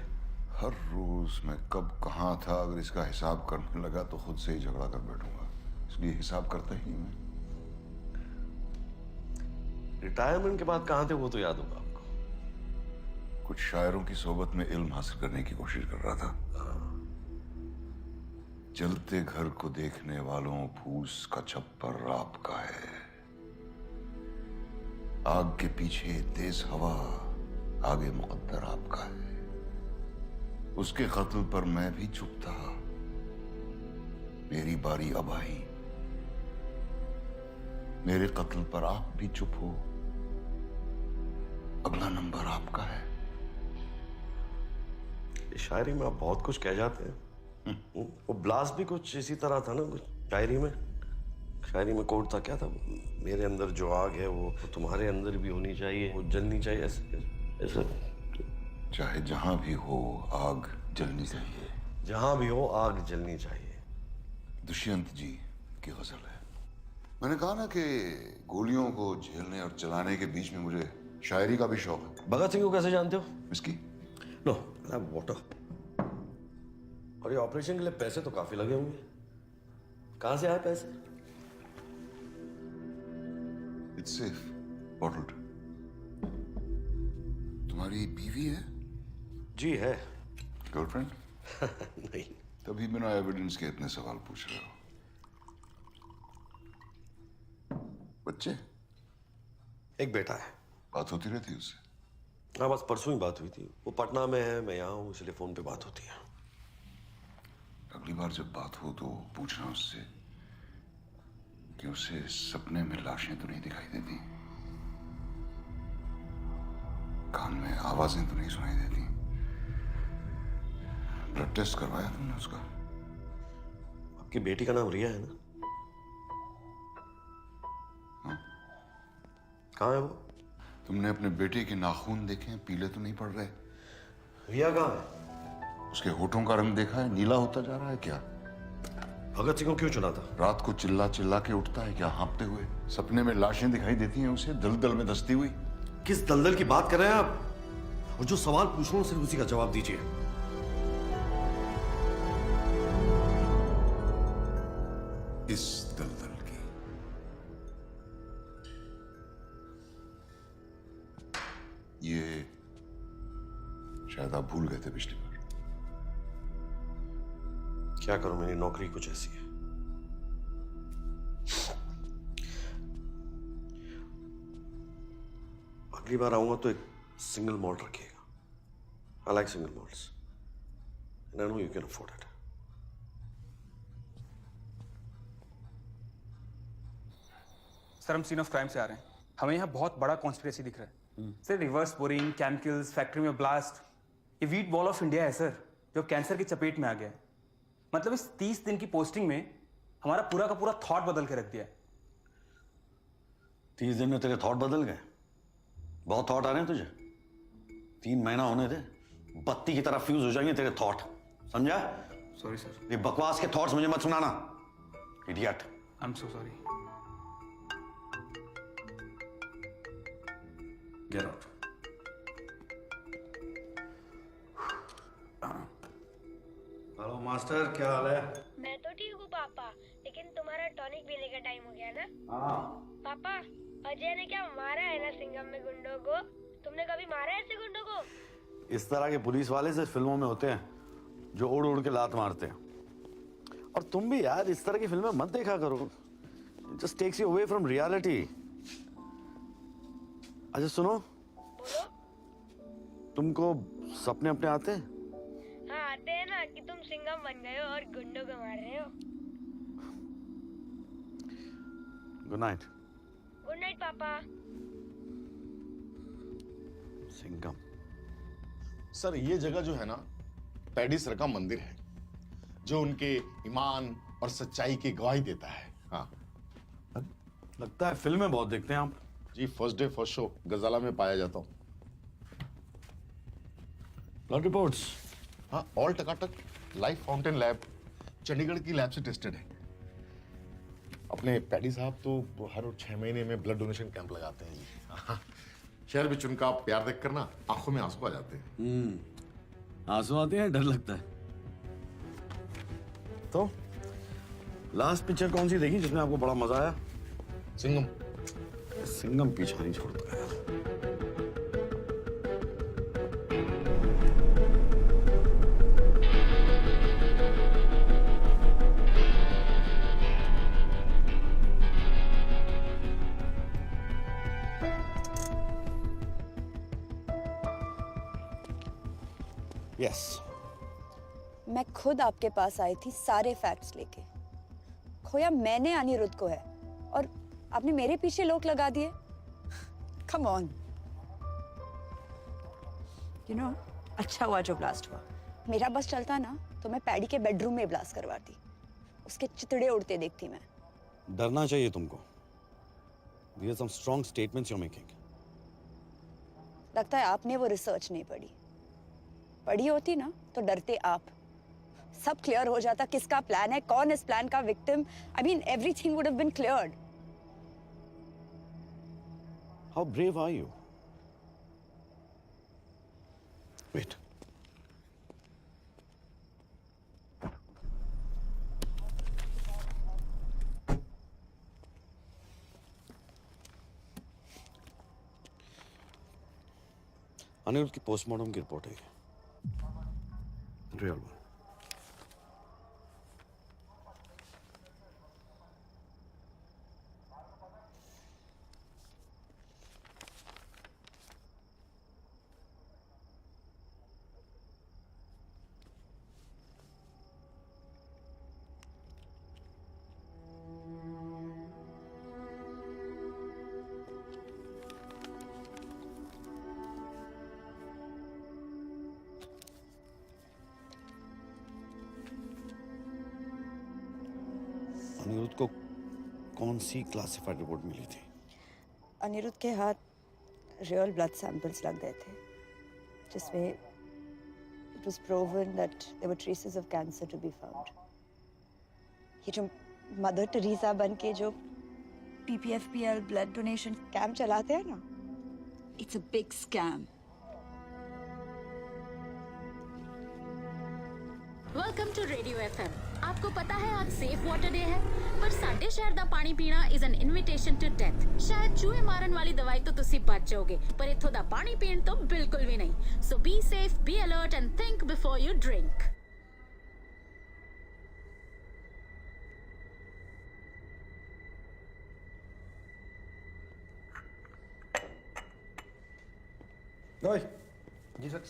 हर रोज मैं कब कहाँ था अगर इसका हिसाब करने लगा तो खुद से ही झगड़ा कर बैठूंगा, इसलिए हिसाब करता ही मैं। रिटायरमेंट के बाद कहाँ थे वो तो याद होगा आपको। कुछ शायरों की सोबत में इल्म हासिल करने की कोशिश कर रहा था। जलते घर को देखने वालों फूस का छप्पर आपका है। आग के पीछे तेज हवा, आगे मुकद्दर आपका है। उसके कत्ल पर मैं भी चुप था, मेरी बारी अब आई। मेरे कत्ल पर आप भी चुप हो, अगला नंबर आपका है। शायरी में आप बहुत कुछ कह जाते हैं। वो ब्लास्ट भी कुछ इसी तरह था ना, कुछ शायरी में कोट था, क्या था? मेरे अंदर जो आग है वो तुम्हारे अंदर भी होनी चाहिए, वो जलनी चाहिए, ऐसे। चाहे जहां भी हो आग जलनी चाहिए। जहां भी हो आग जलनी चाहिए। दुष्यंत जी की गजल है। मैंने कहा ना कि गोलियों को झेलने और चलाने के बीच में मुझे शायरी का भी शौक है। भगत सिंह को कैसे जानते हो? इसकी नो वाटर। और ये ऑपरेशन के लिए पैसे तो काफी लगे होंगे, कहां से आए पैसे? It's safe, bottled. तुम्हारी बीवी है? जी है। गर्लफ्रेंड? नहीं। तभी बिना एविडेंस के इतने सवाल पूछ रहे हो। बच्चे? एक बेटा है। बात होती रहती है उससे? हाँ, बस परसों ही बात हुई थी। वो पटना में है, मैं यहाँ हूँ, इसलिए फोन पे बात होती है। अगली बार जब बात हो तो पूछना उससे कि उसे सपने में लाशें तो नहीं दिखाई देती, कान में आवाजें तो नहीं सुनाई देती। ब्लड टेस्ट करवाया तुमने उसका? आपकी बेटी का नाम रिया है ना? हाँ? कहाँ है वो? तुमने अपने बेटे के नाखून देखे हैं? पीले तो नहीं पड़ रहे? रिया कहाँ है? उसके होठों का रंग देखा है? नीला होता जा रहा है क्या? भगत सिंह को क्यों चुना था? रात को चिल्ला चिल्ला के उठता है क्या हाँफते हुए? सपने में लाशें दिखाई देती हैं उसे दलदल में धंसती हुई। किस दलदल की बात कर रहे हैं आप? और जो सवाल पूछ रहा हूं सिर्फ उसी का जवाब दीजिए। इस दलदल की। ये शायद आप भूल गए थे पिछली बार। क्या करूं, मेरी नौकरी कुछ ऐसी है। अगली बार आऊंगा तो एक सिंगल मॉल्ट रखिएगा। I like single malts and I know you can afford it. Sir, हम सीन ऑफ क्राइम से आ रहे हैं। हमें यहाँ बहुत बड़ा कॉन्स्पिरेसी दिख रहा है sir. Reverse boring, chemicals, factory में ब्लास्ट। ये वीट बॉल ऑफ इंडिया है सर, जो कैंसर की चपेट में आ गया है। मतलब इस 30 दिन की पोस्टिंग में हमारा पूरा का पूरा थॉट बदल के रख दिया है। 30 दिन में तेरे थॉट बदल गए? बहुत थॉट आ रहे हैं तुझे। 3 महीना होने दे, बत्ती की तरह फ्यूज हो जाएंगे तेरे थॉट, समझा? Sorry sir. ये बकवास के थॉट्स मुझे मत सुनाना, idiot. I am so sorry. Get out. Hello master, क्या हाल है? मैं तो ठीक हूँ पापा, लेकिन तुम्हारा टॉनिक पीने का टाइम हो गया ना? हाँ। पापा, अजय ने क्या मारा है ना सिंघम में गुंडों को? तुमने कभी मारा है ऐसे गुंडों को? इस तरह के पुलिस वाले सिर्फ फिल्मों में होते हैं जो उड़ उड़ के लात मारते हैं। और तुम भी यार इस तरह की फिल्में मत देखा करो, just takes you away from reality. अच्छा सुनो, बोलो। तुमको सपने अपने आते हैं? हाँ आते हैं ना, कि तुम सिंघम बन गए हो और गुंडों को मार रहे हो। Good night. गुड नाइट पापा। सिंघम। सर ये जगह जो है ना, पैडी सर का मंदिर है, जो उनके ईमान और सच्चाई की गवाही देता है। हाँ, लगता है फिल्में बहुत देखते हैं आप। जी, फर्स्ट डे फर्स्ट शो गजाला में पाया जाता हूँ। Blood reports? हाँ, ऑल टकाटक। लाइफ फाउंटेन लैब चंडीगढ़ की लैब से टेस्टेड है। अपने पैडी साहब तो हर 6 महीने में ब्लड डोनेशन कैंप लगाते हैं जी। हाँ, शहर में उनका प्यार देख कर ना आंखों में आंसू आ जाते हैं। आंसू आते हैं, डर लगता है। तो लास्ट पिक्चर कौन सी देखी जिसमें आपको बड़ा मजा आया? सिंघम। सिंघम पीछा नहीं छोड़ता यार। यस, मैं खुद आपके पास आई थी सारे फैक्ट्स लेके। खोया मैंने अनिरुद्ध को है और आपने मेरे पीछे लोग लगा दिए। Come on. यू नो, अच्छा हुआ जो ब्लास्ट हुआ, मेरा बस चलता ना तो मैं पैडी के बेडरूम में ब्लास्ट करवाती, उसके चितड़े उड़ते देखती मैं। डरना चाहिए तुमको। These are some strong statements you're making. लगता है आपने वो रिसर्च नहीं पढ़ी। पढ़ी होती ना तो डरते आप। सब क्लियर हो जाता किसका प्लान है, कौन इस प्लान का victim. I mean everything would have been cleared. How brave are you? Wait. Anirudh की पोस्टमार्टम की रिपोर्ट है रियल वन। अनिरुद्ध को कौन सी क्लासिफाइड रिपोर्ट मिली थी? अनिरुद्ध के हाथ रियल ब्लड सैंपल्स लग गए थे जिसमें it was proven that there were traces of cancer to be found. ये जो मदर टेरेसा बन के जो PPFPL ब्लड डोनेशन कैंप चलाते हैं ना, it's a big scam. Welcome to radio FM। आपको पता है आज सेफ वाटर डे है, पर साडे शहर दा पानी पीना is an invitation to death. शायद चूहे मारन वाली दवाई तो तुसी बच जाओगे, पर इथों दा पानी पीण तो बिल्कुल भी नहीं। So be safe, be alert and think before you drink. जी सर।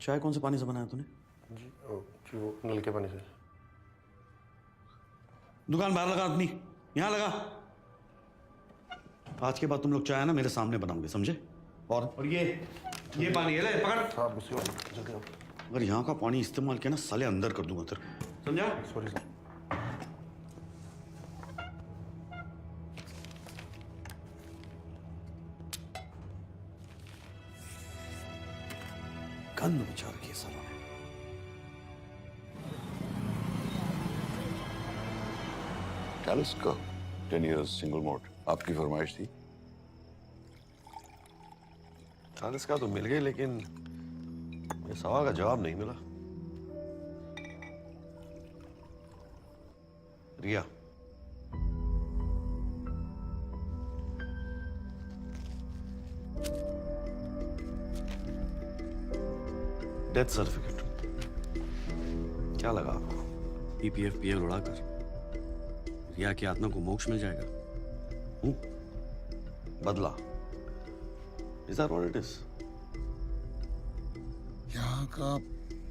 चाय कौन से पानी से बनाया तूने? जी वो नल के पानी से। दुकान बाहर लगा अपनी, यहाँ लगा। आज के बाद तुम लोग चाय ना मेरे सामने बनाओगे, समझे? और ये पानी है, ले पकड़। अगर यहाँ का पानी इस्तेमाल किया ना साले अंदर कर दूंगा तेरे, समझा? Sorry sir. गंद मचा रखी है सालों ने। Talisker, 10 years single malt. आपकी फरमाइश थी? 40 का तो मिल गए, लेकिन ये सवाल का जवाब नहीं मिला। रिया, डेथ सर्टिफिकेट क्या लगा आपको? PPFPL उड़ाकर रिया की आत्मा को मोक्ष मिल जाएगा? बदला? Is that what it is? यहाँ का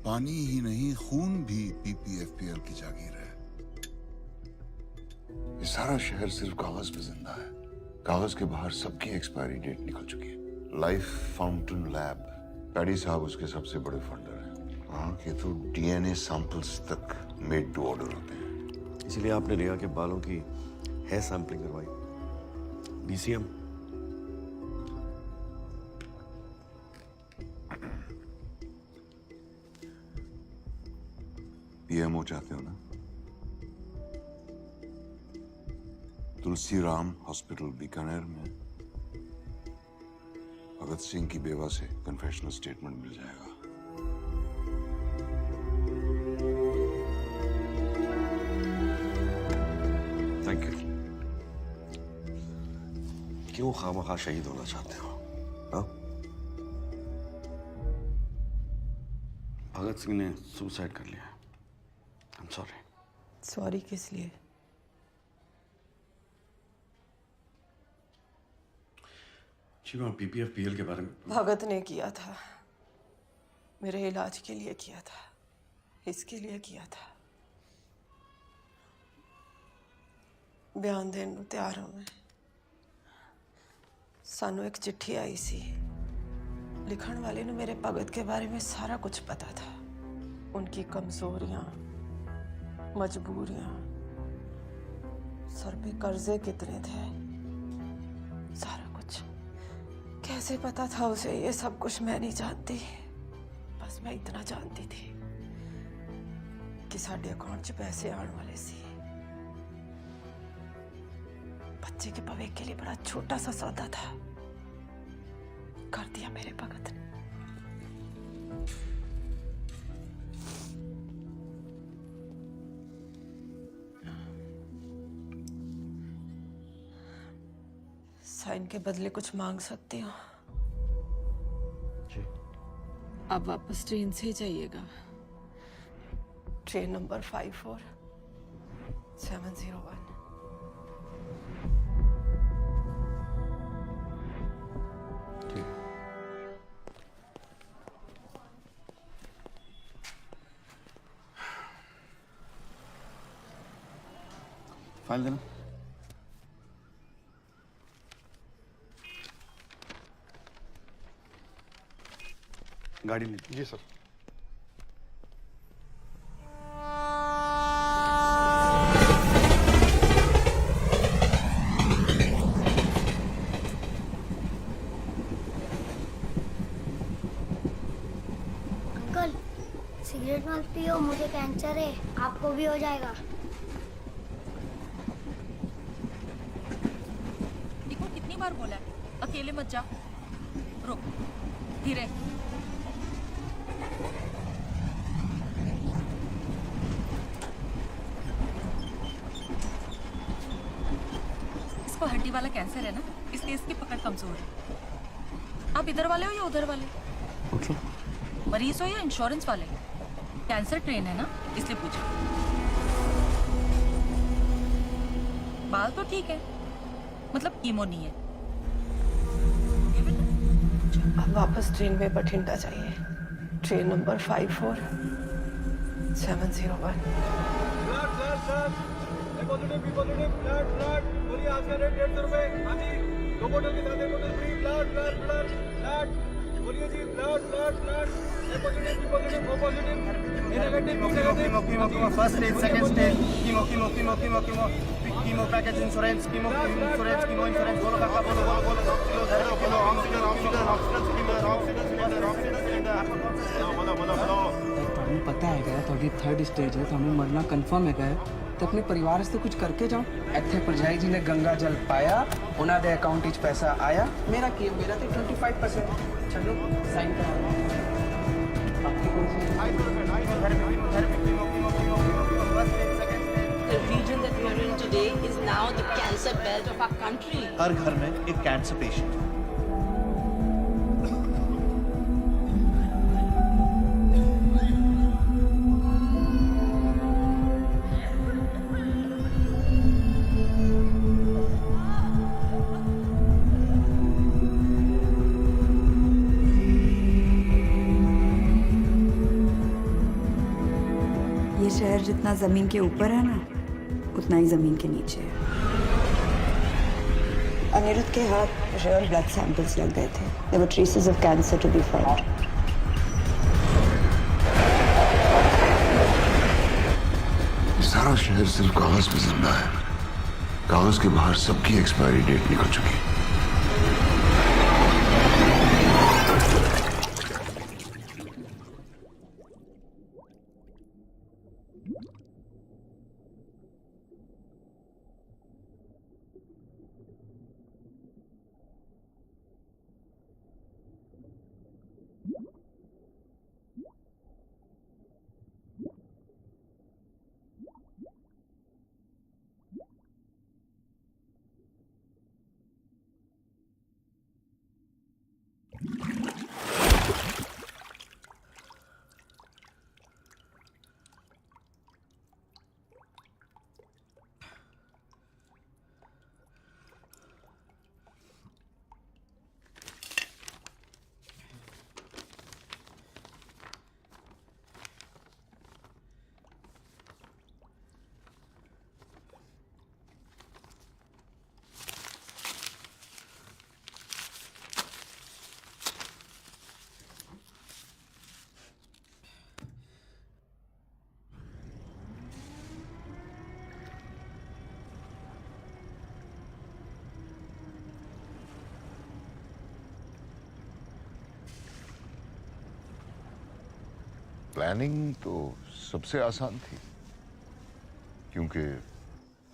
पानी ही नहीं, खून भी PPFPL की जागीर है। ये सारा शहर सिर्फ कागज पे जिंदा है। कागज के बाहर सबकी एक्सपायरी डेट निकल चुकी है। लाइफ फाउंटेन लैब, पैडी साहब उसके सबसे बड़े फंडर हैं। वहाँ के तो DNA सैंपल्स तक मेड टू ऑर्डर होते हैं। इसलिए आपने रिया के बालों की हेयर सैंपलिंग करवाई? BCM? PMO चाहते हो ना? तुलसी राम हॉस्पिटल बीकानेर में भगत सिंह की बेवा से कन्फेशनल स्टेटमेंट मिल जाएगा। Thank you. क्यों खामखा शहीद होना चाहते हो? हाँ? भगत सिंह ने सुसाइड कर लिया। I'm sorry. सॉरी किस लिए? जी मैं PPFPL के बारे में। भगत ने किया था, मेरे इलाज के लिए किया था, इसके लिए किया था। बयान देने ਨੂੰ ਤਿਆਰ ਹਾਂ ਮੈਂ। ਸਾਨੂੰ ਇੱਕ ਚਿੱਠੀ ਆਈ ਸੀ लिखण वाले ने मेरे भगत के बारे में सारा कुछ पता था। उनकी कमजोरियां, मजबूरियां, सर पे कर्जे कितने थे, सारा कुछ। कैसे पता था उसे ये सब कुछ मैं नहीं जानती। बस मैं इतना जानती थी कि साडे अकाउंट च पैसे आने वाले सी। बच्चे के भविष्य के लिए बड़ा छोटा सा सौदा था, कर दिया मेरे भगत ने। साइन के बदले कुछ मांग सकती हूँ? अब वापस ट्रेन से ही जाइएगा। Train number 54701। फाइल देना। गाड़ी ले जी सर। अंकल सिगरेट मत पियो, मुझे कैंसर है, आपको भी हो जाएगा। देखो कितनी बार बोला है अकेले मत जा। रुक, धीरे। इसको हड्डी वाला कैंसर है ना, इसलिए इसकी पकड़ कमजोर है। आप इधर वाले हो या उधर वाले? मरीज हो या इंश्योरेंस वाले? कैंसर ट्रेन है ना, इसलिए पूछा। बाल तो ठीक है, मतलब कीमो नहीं है। अब वापस ट्रेन में बठिंडा जाइए। Train number 54701। बोलिए आज का रेट 150 रुपए। हाँ जी, 2 बोतल के साथ 1 बोतल free. Blood blood blood blood. बोलिए जी, blood blood blood. A positive, B positive, O positive, A negative, B negative. Chemo first stage, second stage. Chemo package insurance, chemo insurance, बोलो काका, बोलो बोलो बोलो। Kilo oxygen oxygen oxygen cylinder, oxygen cylinder, oxygen cylinder. बोलो बोलो बोलो। तुम्हें पता है क्या थोड़ी 3rd स्टेज है, तुम्हें मरना कंफर्म है क्या? तो अपने परिवार से कुछ करके जाओ। इतने परजाई जी ने गंगा जल पाया, उन्होंने अकाउंट में पैसा आया। मेरा तो 25%। चलो साइन करा। आपकी कौन सी? The region that we are in today is now the cancer belt of our country. हर घर में एक कैंसर पेशेंट। ये शहर जितना जमीन के ऊपर है ना, उतना ही जमीन के नीचे है। अनिरुद्ध के हाथ रियल ब्लड सैंपल्स लग गए थे। There were traces of cancer to be found. सारा शहर सिर्फ कागज पे जिंदा है। कागज के बाहर सबकी एक्सपायरी डेट निकल चुकी है। प्लानिंग तो सबसे आसान थी, क्योंकि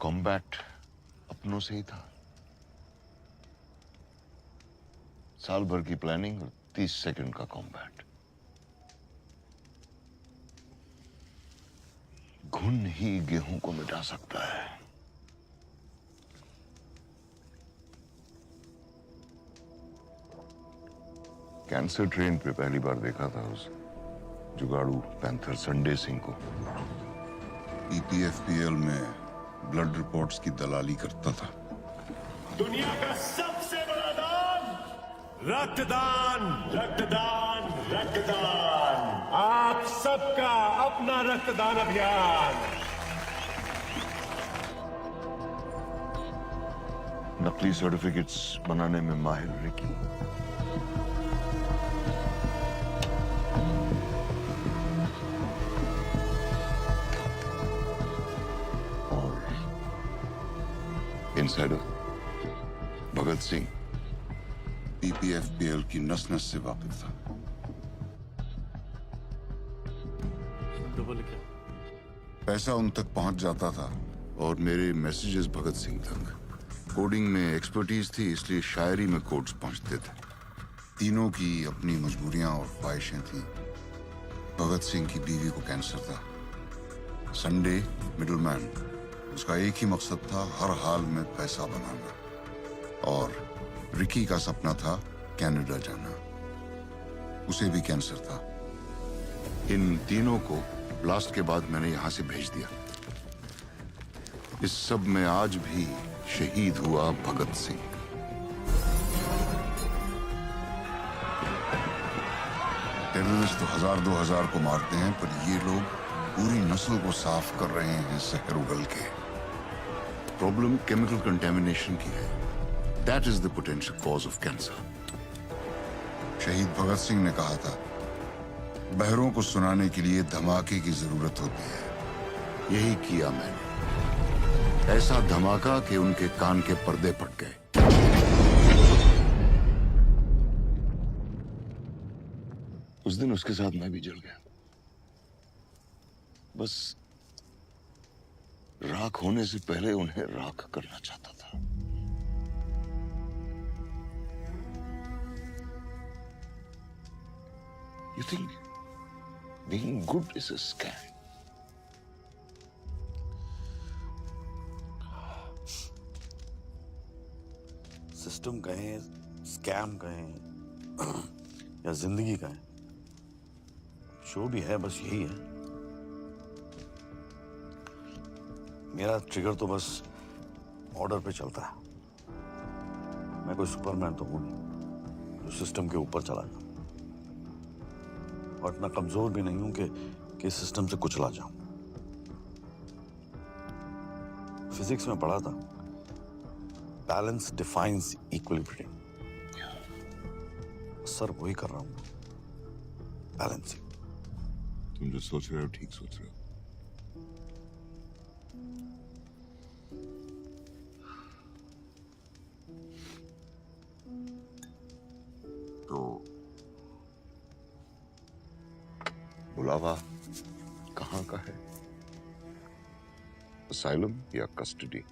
कॉम्बैट अपनों से ही था। साल भर की प्लानिंग और 30 सेकंड का कॉम्बैट। घुन ही गेहूं को मिटा सकता है। कैंसर ट्रेन पे पहली बार देखा था उस जुगाड़ू पैंथर संडे सिंह को। पीपीएफपीएल में ब्लड रिपोर्ट्स की दलाली करता था। दुनिया का सबसे बड़ा दान, रक्तदान, रक्तदान, रक्तदान। आप सबका अपना रक्तदान अभियान। नकली सर्टिफिकेट्स बनाने में माहिर रिकी। और इनसाइडर भगत सिंह पीपीएफपीएल की नस नस से वाकिफ था। पैसा उन तक पहुंच जाता था और मेरे मैसेजेस भगत सिंह तक। कोडिंग में एक्सपर्टीज थी, इसलिए शायरी में कोड्स पहुंचते थे। तीनों की अपनी मजबूरियां और ख्वाहिशें थीं। भगत सिंह की बीवी को कैंसर था। संडे मिडलमैन, उसका एक ही मकसद था, हर हाल में पैसा बनाना। और रिकी का सपना था कनाडा जाना, उसे भी कैंसर था। इन तीनों को ब्लास्ट के बाद मैंने यहां से भेज दिया। इस सब में आज भी शहीद हुआ भगत सिंह। टेररिस्ट तो 1000-2000 को मारते हैं, पर ये लोग पूरी नस्ल को साफ कर रहे हैं जहर उगल के। प्रॉब्लम केमिकल कंटेमिनेशन की है। That is the potential cause of cancer. शहीद भगत सिंह ने कहा था, बहरों को सुनाने के लिए धमाके की जरूरत होती है। यही किया मैंने। ऐसा धमाका कि उनके कान के पर्दे फट गए। उस दिन उसके साथ मैं भी जल गया। बस राख होने से पहले उन्हें राख करना चाहता था। You think being good is a scam? System कहें, स्कैम कहें या जिंदगी कहें, जो भी है बस यही है। मेरा ट्रिगर तो बस ऑर्डर पे चलता है। मैं कोई सुपरमैन तो हूं नहीं जो सिस्टम के ऊपर चला जाऊं, और इतना कमजोर भी नहीं हूं कि सिस्टम से कुचला जाऊं। फिजिक्स में पढ़ा था, बैलेंस डिफाइंस इक्विलिब्रियम। सर वही कर रहा हूं, बैलेंसिंग। तुम जो सोच रहे हो ठीक सोच रहे हो। तो बुलावा कहाँ का है? असाइलम या कस्टडी?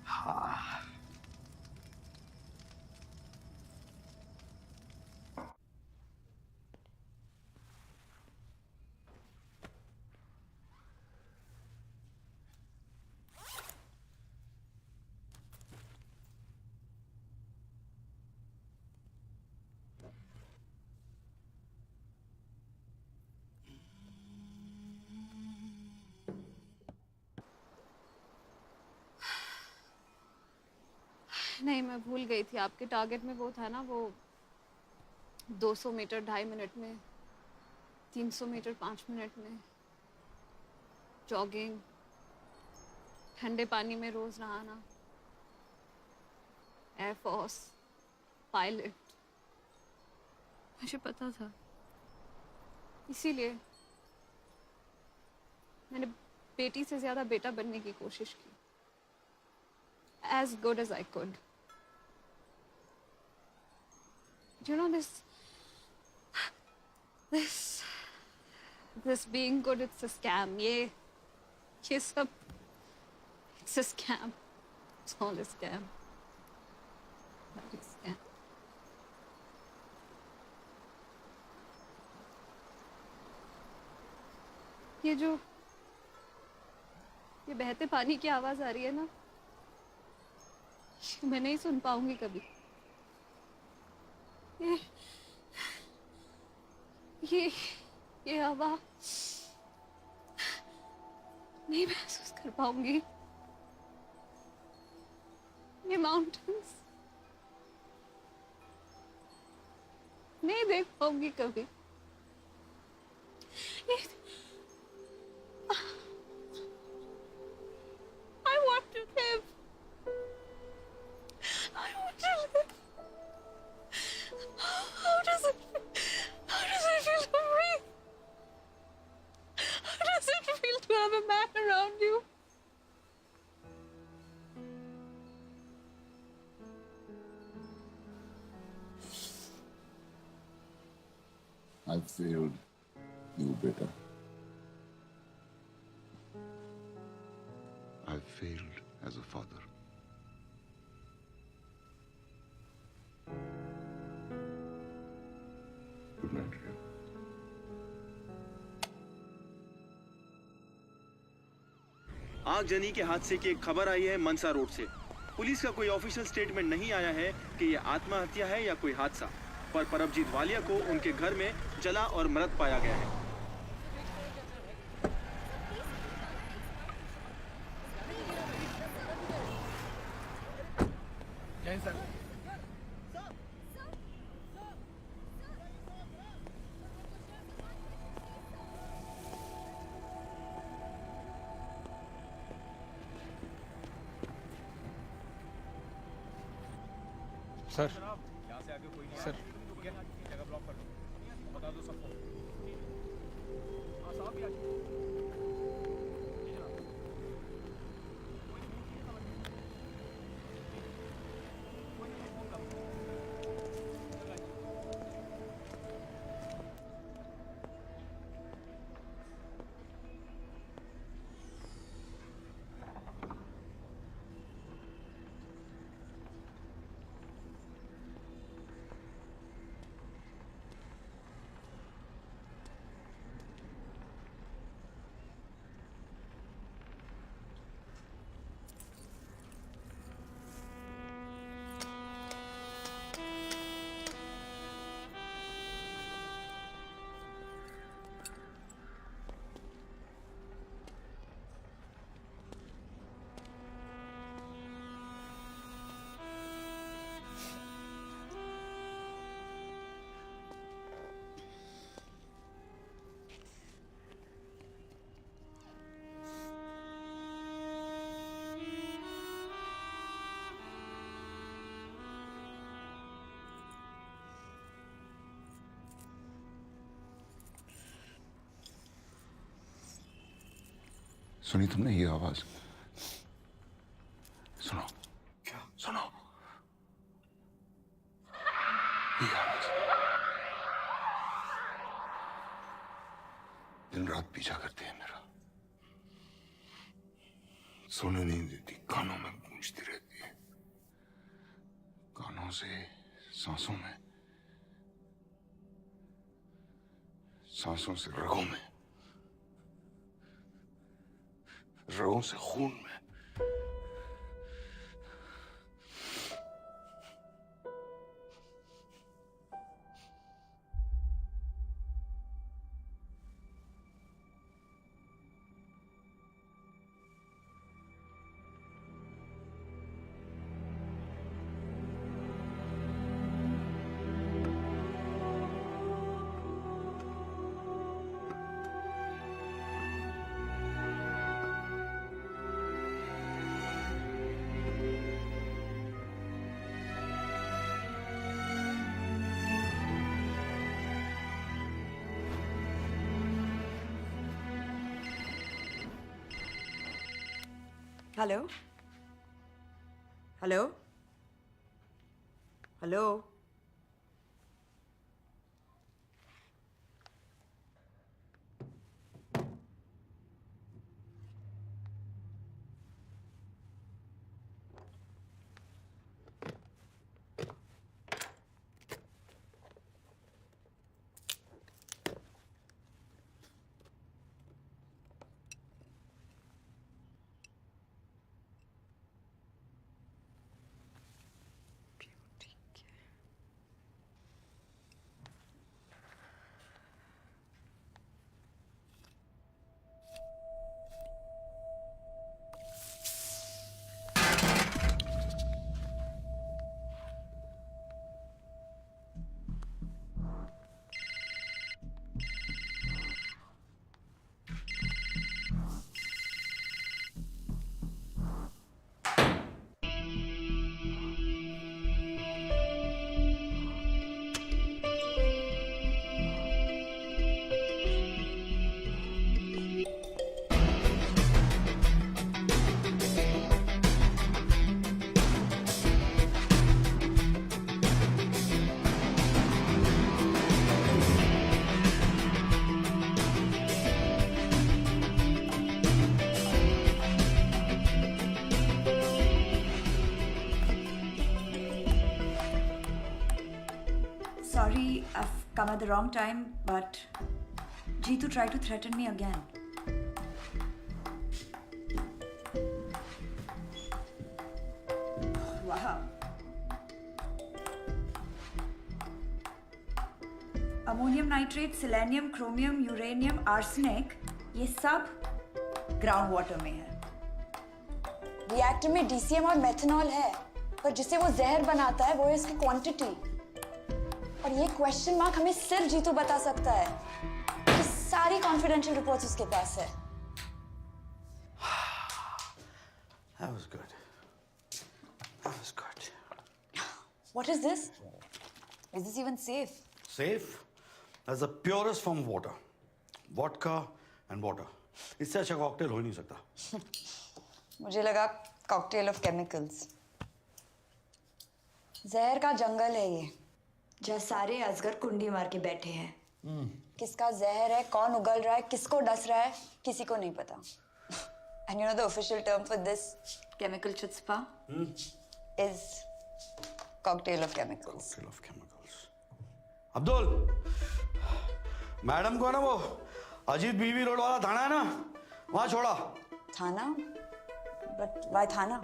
हाँ, नहीं, मैं भूल गई थी। आपके टारगेट में वो था ना, वो 200 मीटर 2.5 मिनट में, 300 मीटर 5 मिनट में, जॉगिंग, ठंडे पानी में रोज नहाना, एयरफोर्स, पायलट। मुझे पता था, इसीलिए मैंने बेटी से ज्यादा बेटा बनने की कोशिश की, as good as I could. Do you know this? This being good, it's a scam. ये सब, it's a scam. It's all a scam. Bloody scam. ये बहते पानी की आवाज आ रही है ना, मैं नहीं सुन पाऊंगी कभी। ये हवा नहीं महसूस कर पाऊंगी। ये माउंटेन्स नहीं देख पाऊंगी कभी। I want to live. I want to live. How does it feel to breathe? How does it feel to have a man around you? I failed you, beta. I failed as a father. Good night, Ria. आगजनी के हादसे की एक खबर आई है मनसा road से। Police का कोई ऑफिशियल स्टेटमेंट नहीं आया है कि यह आत्महत्या है या कोई हादसा, पर परमजीत वालिया को उनके घर में जला और मृत पाया गया है। सर, सर, जगह ब्लॉक कर दो, बता दो सबको। हाँ साहब भी आ जाओ। सुनी तुमने ये आवाज? सुनो। क्या? सुनो। ये आवाज दिन रात पीछा करती है मेरा, सोने नहीं देती, कानों में गूंजती रहती है, कानों से सांसों में, सांसों से रगों में, रगों से खून में। Hello hello hello the wrong time, but Jeetu tried to threaten me again. Wow. Ammonium nitrate, selenium, chromium, uranium, arsenic, ये सब ग्राउंड वाटर में है। रिएक्टर में डीसीएम और मेथनॉल है, पर जिसे वो जहर बनाता है वो है इसकी क्वांटिटी। और ये क्वेश्चन मार्क हमें सिर्फ जीतू बता सकता है कि सारी कॉन्फिडेंशियल रिपोर्ट्स उसके पास है। That was good. That was good. What is this? Is this even safe? Safe? That's the purest form of water. Vodka and water. इससे अच्छा कॉकटेल हो ही नहीं सकता। मुझे लगा कॉकटेल ऑफ केमिकल्स। जहर का जंगल है ये, जहाँ सारे अजगर कुंडी मार के बैठे हैं। किसका जहर है, कौन उगल रहा है, किसको डस रहा है, किसी को नहीं पता। And you know the official term for this chemical chutzpah is cocktail of chemicals. Cocktail of chemicals. Abdul, madam को ना वो अजीत बीवी रोड वाला थाना है ना, वहां छोड़ा। थाना? But why थाना?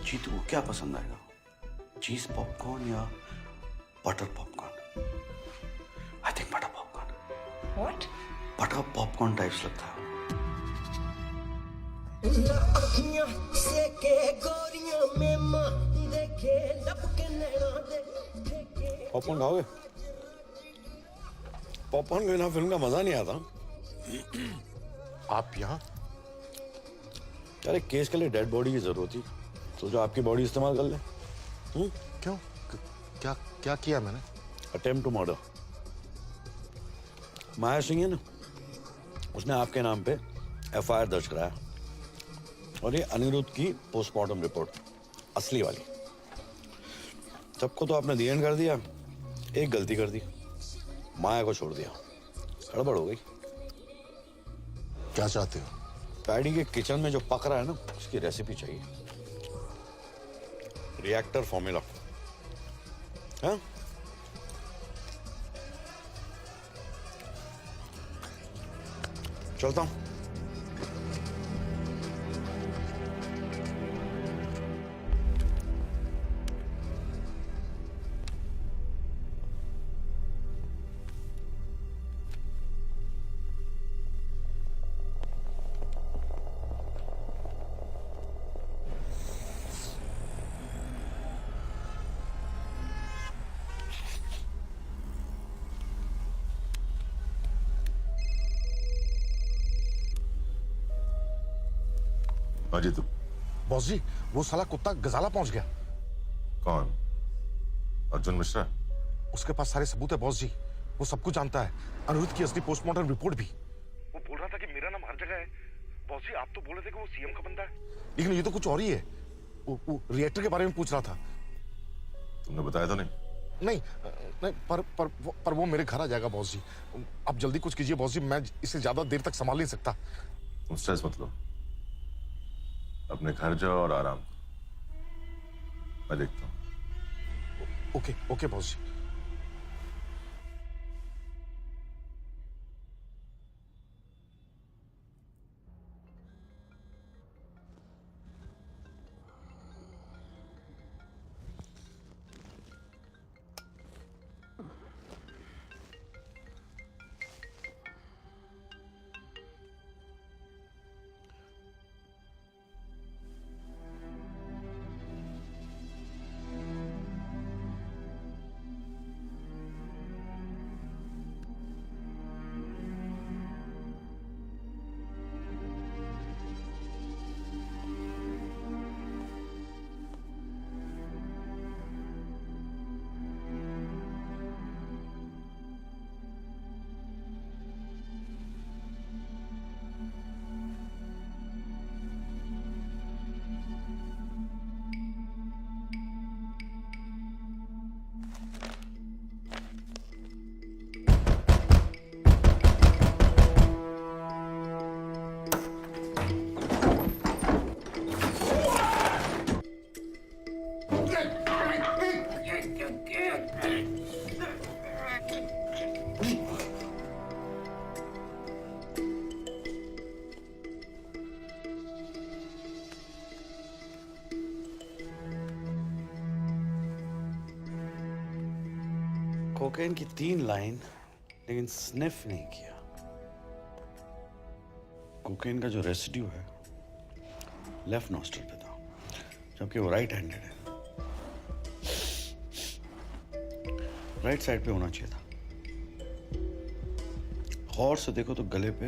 जीतू को क्या पसंद आएगा, चीज पॉपकॉर्न या butter popcorn? I think butter popcorn. What? Butter popcorn types लगता है। पॉपकॉर्न खाओगे? पॉपकॉर्न के बिना फिल्म का मजा नहीं आता। आप यहाँ? अरे केस के लिए डेड बॉडी की जरूरत थी, सोचो आपकी बॉडी इस्तेमाल कर ले। क्यों? क्या क्या किया मैंने? Attempt to murder. Maya Singh है ना, उसने आपके नाम पे एफआईआर दर्ज कराया, और ये अनिरुद्ध की पोस्टमार्टम रिपोर्ट असली वाली। सबको तो आपने दी एंड कर दिया, एक गलती कर दी, माया को छोड़ दिया। गड़बड़ हो गई। क्या चाहते हो? पैडी के किचन में जो पक रहा है ना, उसकी रेसिपी चाहिए, रिएक्टर फॉर्मूला। हाँ? चलता हूं। अजय तू बॉस जी, वो साला कुत्ता गजाला पहुंच गया। कौन? अर्जुन मिश्रा? उसके पास सारे सबूत है बॉस जी, वो सब कुछ जानता है, अनिरुद्ध की असली पोस्टमार्टम रिपोर्ट भी। वो बोल रहा था कि मेरा नाम हर जगह है। बॉस जी, आप तो बोल रहे थे कि वो सीएम का बंदा है, लेकिन ये तो कुछ और ही है। वो रिएक्टर के बारे में पूछ रहा था। तुमने बताया तो नहीं? नहीं, नहीं, पर वो मेरे घर आ जाएगा बॉस जी। आप जल्दी कुछ कीजिए बॉस जी, मैं इसे ज्यादा देर तक संभाल नहीं सकता। तुम स्ट्रेस मत लो, अपने घर जाओ और आराम करो, मैं देखता हूँ। ओके ओके बॉस जी। कोकेन की 3 लाइन, लेकिन स्निफ नहीं किया। कोकेन का जो रेसिड्यू है लेफ्ट नॉस्ट्रल पे था, जबकि वो राइट हैंडेड है। राइट साइड पे होना चाहिए था। गौर से देखो तो गले पे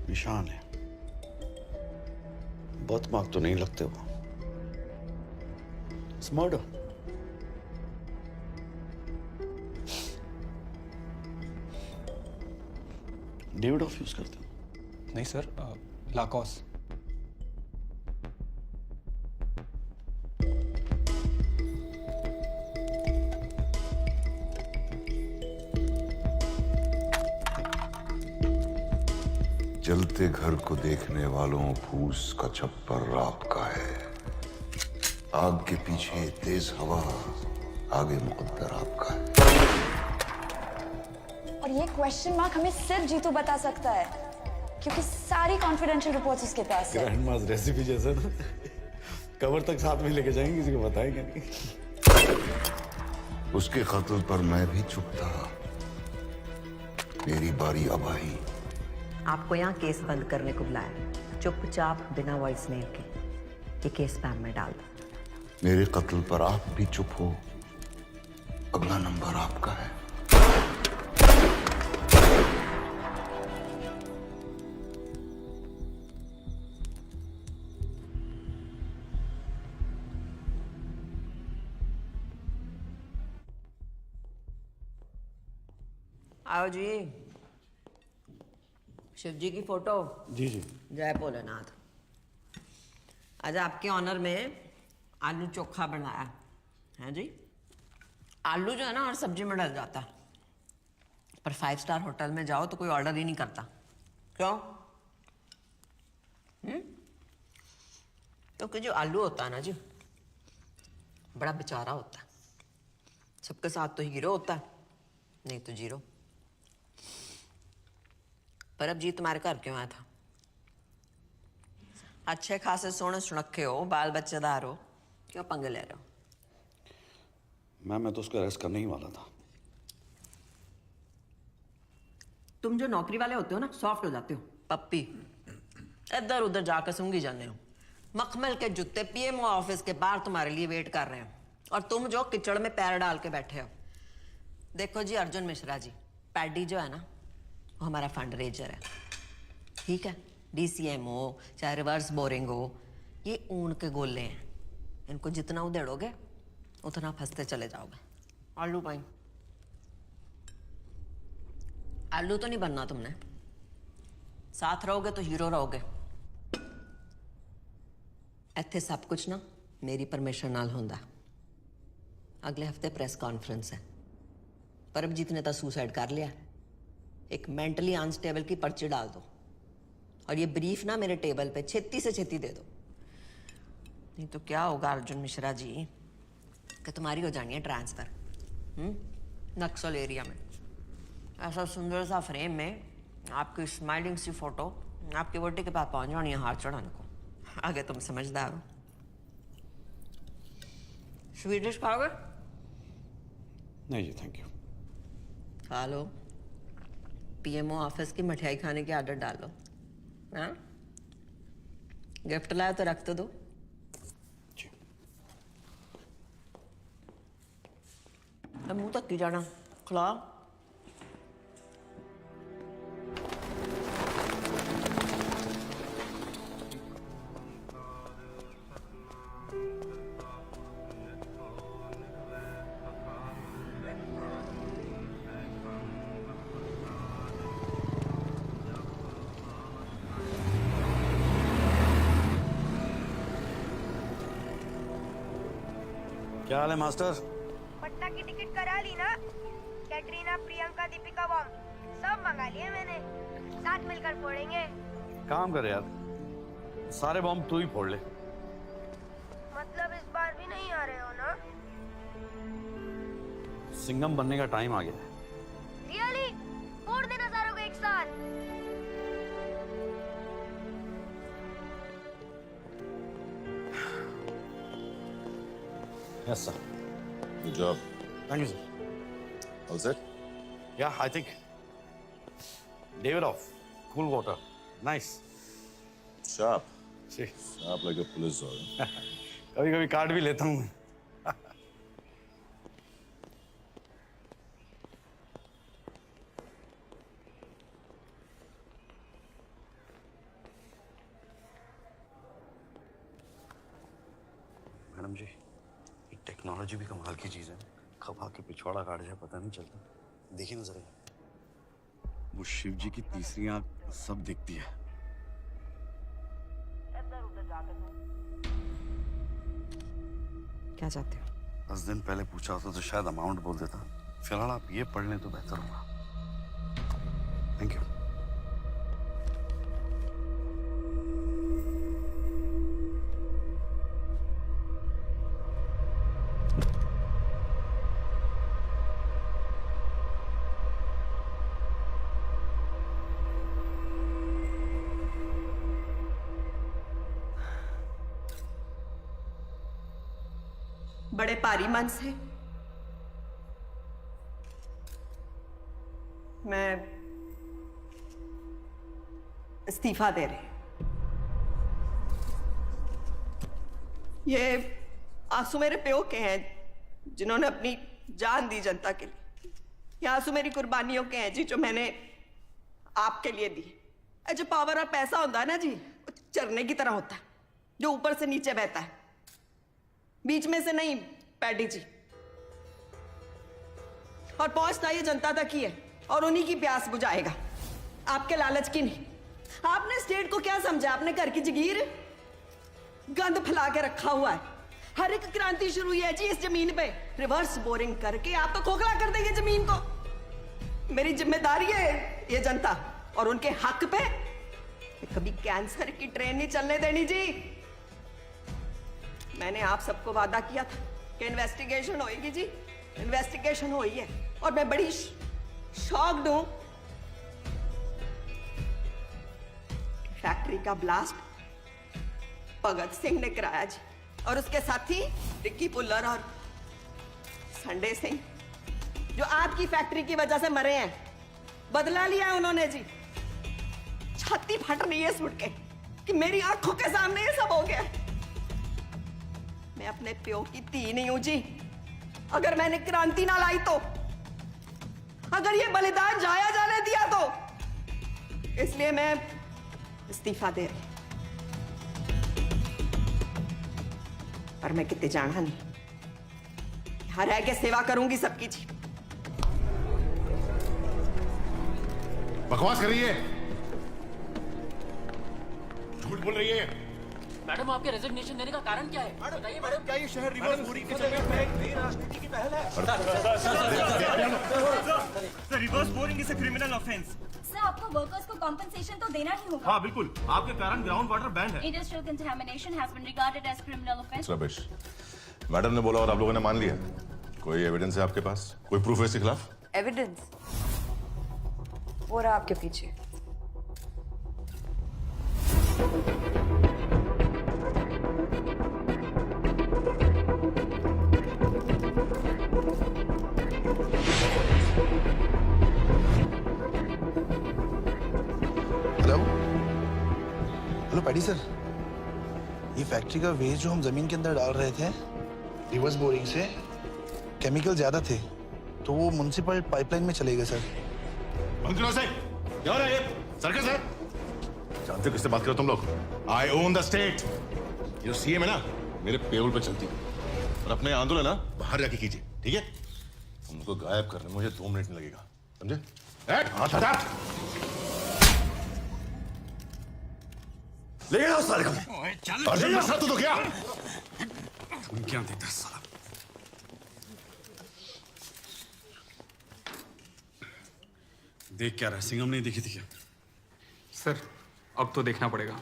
निशान है। बर्थ मार्क तो नहीं लगते वो। It's murder. David of use करते हो? नहीं सर, लाकॉस। जलते घर को देखने वालों फूस का छप्पर आपका है। आग के पीछे तेज हवा, आगे मुकद्दर आपका है। और ये क्वेश्चन मार्क हमें सिर्फ जीतू बता सकता है, क्योंकि सारी कॉन्फिडेंशियल रिपोर्ट्स उसके पास है। ग्रैंड मास रेसिपी जैसा ना, कवर तक साथ में लेके जाएंगे, किसी को बताएंगे नहीं। उसके कत्ल पर मैं भी चुप था। मेरी बारी अब आई। आपको यहाँ केस बंद करने को बुलाया। चुपचाप बिना वॉइस मेल के ये केस स्पैम में डाल दो। मेरे कत्ल पर आप भी चुप हो, अगला नंबर आपका है। आओ जी। शिव जी की फोटो। जी जी। जय भोलेनाथ। आज आपके ऑनर में आलू चोखा बनाया है जी। आलू जो है ना हर सब्जी में डल जाता है, पर 5 स्टार होटल में जाओ तो कोई ऑर्डर ही नहीं करता। क्यों? क्योंकि जो आलू होता है ना जी, बड़ा बेचारा होता है। सबके साथ तो हीरो होता है, नहीं तो जीरो। पर अब जी तुम्हारे घर क्यों आया था? अच्छे खासे सोने सुनखे हो, बाल बच्चेदार हो, क्यों पंगे ले रहे हो? मैम मैं तो उसको अरेस्ट करने ही वाला था। तुम जो नौकरी वाले होते हो ना, सॉफ्ट हो जाते हो। पप्पी इधर उधर जाकर सूंघी जाने हो। मखमल के जूते पीएमओ ऑफिस के बाहर तुम्हारे लिए वेट कर रहे हो, और तुम जो किचड़ में पैर डाल के बैठे हो। देखो जी अर्जुन मिश्रा जी, पैडी जो है ना वो हमारा फंड रेजर है, ठीक है। DCM हो चाहे रिवर्स बोरिंग हो, ये ऊन के गोले हैं। इनको जितना उधेड़ोगे उतना फंसते चले जाओगे। आलू पाई। आलू तो नहीं बनना तुमने, साथ रहोगे तो हीरो रहोगे। इत्थे सब कुछ ना मेरी परमिशन नाल होंदा। अगले हफ्ते प्रेस कॉन्फ्रेंस है। परमजीत ने तो सुसाइड कर लिया। एक मेंटली अनस्टेबल की पर्ची डाल दो, और ये ब्रीफ ना मेरे टेबल पे छेती से छेती दे दो। नहीं तो क्या होगा अर्जुन मिश्रा जी कि तुम्हारी हो जानी है ट्रांसफर नक्सल एरिया में। ऐसा सुंदर सा फ्रेम में आपकी स्माइलिंग सी फोटो आपकी वोटी के पास पहुंच जानी है हाथ चढ़ाने को। आगे तुम समझदार हो। स्वीट खाओगे? नहीं जी थैंक यू। खा लो। पीएमओ ऑफिस की मिठाई खाने की आदत डालो। हाँ, गिफ्ट लाया तो रख तो दो। अब मुंह तक की जाना, खिलाओ। क्या हाल है मास्टर? पटना की टिकट करा ली ना? कैटरीना, प्रियंका, दीपिका बॉम्ब सब मंगा लिए मैंने। साथ मिलकर फोड़ेंगे। काम कर यार, सारे बॉम्ब तू ही फोड़ ले। मतलब इस बार भी नहीं आ रहे हो ना? सिंघम बनने का टाइम आ गया है। रियली? साथ। Yes, sir. Good job. Thank you, sir. All set? Yeah, I think. Davidoff, cool water. Nice. Sharp. See. Sharp like a police dog. कभी-कभी काट भी लेता हूँ मैं। मैडम जी, ये टेक्नोलॉजी भी कमाल की चीज़ है। कब आके पिछवाड़ा काट जाए पता नहीं चलता। देखिए ना जरा, वो शिव जी की तीसरी आंख सब दिखती है। क्या चाहते हो? 10 दिन पहले पूछा होता तो शायद अमाउंट बोल देता। फिलहाल आप ये पढ़ लें तो बेहतर होगा। Thank you. बड़े पारी मन से मैं इस्तीफा दे रही। ये आंसू मेरे प्यो के हैं जिन्होंने अपनी जान दी जनता के लिए। ये आंसू मेरी कुर्बानियों के हैं जी जो मैंने आपके लिए दी। जो पावर और पैसा होता है ना जी, वो झरने की तरह होता है जो ऊपर से नीचे बहता है, बीच में से नहीं। पैडी जी, और पहुंचना ये जनता तक ही है और उन्हीं की प्यास बुझाएगा, आपके लालच की नहीं। आपने स्टेट को क्या समझा? आपने घर की जगीर गंद फैला के रखा हुआ है। हर एक क्रांति शुरू हुई है जी इस जमीन पे। रिवर्स बोरिंग करके आप तो खोखला कर देंगे जमीन को। मेरी जिम्मेदारी है ये जनता और उनके हक पे कभी कैंसर की ट्रेन नहीं चलने देनी जी। मैंने आप सबको वादा किया था कि इन्वेस्टिगेशन होएगी जी। इन्वेस्टिगेशन हुई है और मैं बड़ी शॉक्ड हूं। फैक्ट्री का ब्लास्ट भगत सिंह ने कराया जी, और उसके साथी रिक्की पुल्लर और संडे सिंह जो आपकी फैक्ट्री की वजह से मरे हैं। बदला लिया है उन्होंने जी। छाती फट रही है सुन के कि मेरी आंखों के सामने ये सब हो गया। मैं अपने प्यो की धी नहीं हूं जी। अगर मैंने क्रांति ना लाई तो, अगर ये बलिदान जाया जाने दिया तो, इसलिए मैं इस्तीफा दे रही। पर मैं कितने जाना नहीं, यहां रह के सेवा करूंगी सबकी जी। बकवास कर रही है, झूठ बोल रही है। मैडम, आपके रेजिग्नेशन देने का कारण क्या है? बताइए मैडम। क्या ये शहर रिवर्स बोरिंग के चक्कर में एक नई राजनीति की पहल है? Sir, reverse boring is a criminal offence. Sir, आपको वर्कर्स को कॉम्पेंसेशन तो देना ही होगा। हाँ बिल्कुल, आपके कारण ग्राउंड वाटर बैंड है। Industrial contamination has been regarded as criminal offence. Ramesh, madam ने बोला और आप लोगों ने मान लिया। कोई एविडेंस है आपके पास? कोई प्रूफ है इसके खिलाफ? एविडेंस वो रहा आपके पीछे। हेलो पैडी सर, ये फैक्ट्री का वेस्ट जो हम जमीन के अंदर डाल रहे थे रिवर्स बोरिंग से, केमिकल ज्यादा थे तो वो म्युनिसिपल पाइपलाइन में चले गए सर। बंद करो से। क्या हो रहा है ये? सर्कस है? जानते हो किससे बात करो तुम लोग? आई ओन द स्टेट। ये सीएम है ना, मेरे पेरोल पे चलती है। और अपने आंदोलन ना बाहर जाके कीजिए, ठीक है? उनको गायब करने में मुझे 2 मिनट नहीं लगेगा, समझे? हाथ हटा। ले आओ साले को। अर्जुन मसला तो क्या? तुम क्या देता है साला? देख क्या रहा है? सिंघम नहीं दिखी थी क्या? सर, अब तो देखना पड़ेगा।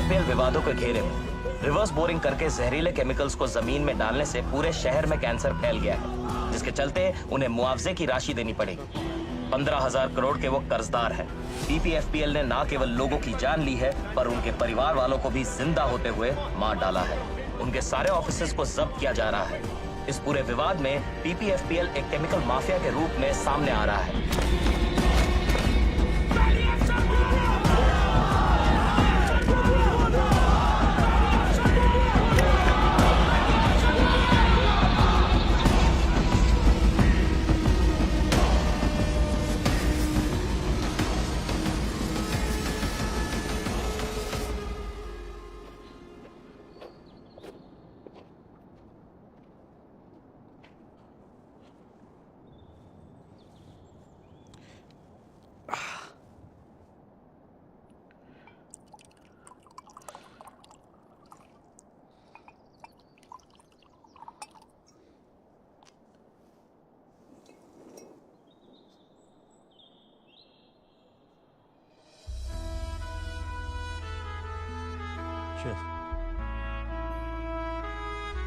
पीपीएफपीएल विवादों के घेरे में। रिवर्स बोरिंग करके जहरीले केमिकल्स को जमीन में डालने से पूरे शहर में कैंसर फैल गया है, जिसके चलते उन्हें मुआवजे की राशि देनी पड़ेगी। 15,000 करोड़ के वो कर्जदार हैं। पीपीएफपीएल ने न केवल लोगों की जान ली है, पर उनके परिवार वालों को भी जिंदा होते हुए मार डाला है। उनके सारे ऑफिसेज को जब्त किया जा रहा है। इस पूरे विवाद में पीपीएफपीएल एक केमिकल माफिया के रूप में सामने आ रहा है।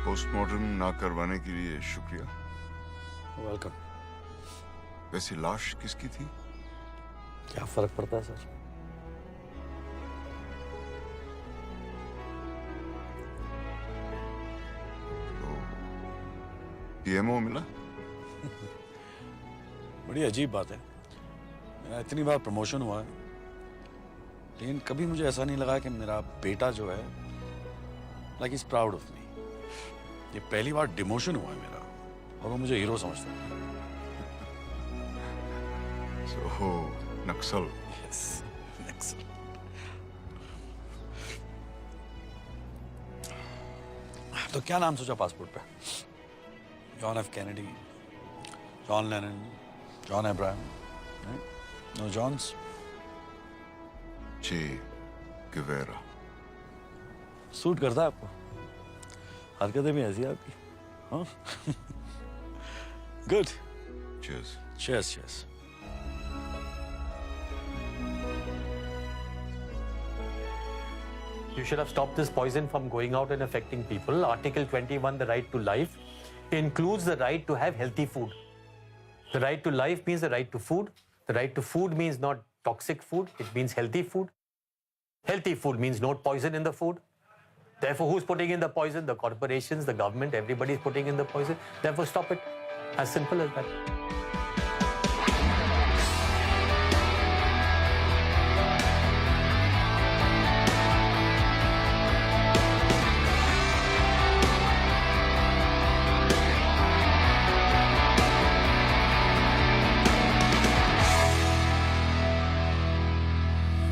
पोस्टमार्टम ना करवाने के लिए शुक्रिया। वेलकम। वैसे लाश किसकी थी? क्या फर्क पड़ता है सर? तो पीएमओ मिला? बड़ी अजीब बात है। मेरा इतनी बार प्रमोशन हुआ है, लेकिन कभी मुझे ऐसा नहीं लगा कि मेरा बेटा जो है like is proud of me. ये पहली बार डिमोशन हुआ है मेरा, और वो मुझे हीरो समझता है। So, नक्सल। Yes, नक्सल। तो क्या नाम सोचा पासपोर्ट पे? John F Kennedy, John Lennon, John Abraham? No Johns? Che Guevara. Suit करता है आपको? हरकतें भी ऐसी आपकी, हाँ? Good. Cheers. Cheers, cheers. You should have stopped this poison from going out and affecting people. Article 21, the right to life, includes the right to have healthy food. The right to life means the right to food. The right to food means not toxic food. It means healthy food. Healthy food means no poison in the food. Therefore, who's putting in the poison? The corporations, the government, everybody's putting in the poison. Therefore, stop it. As simple as that.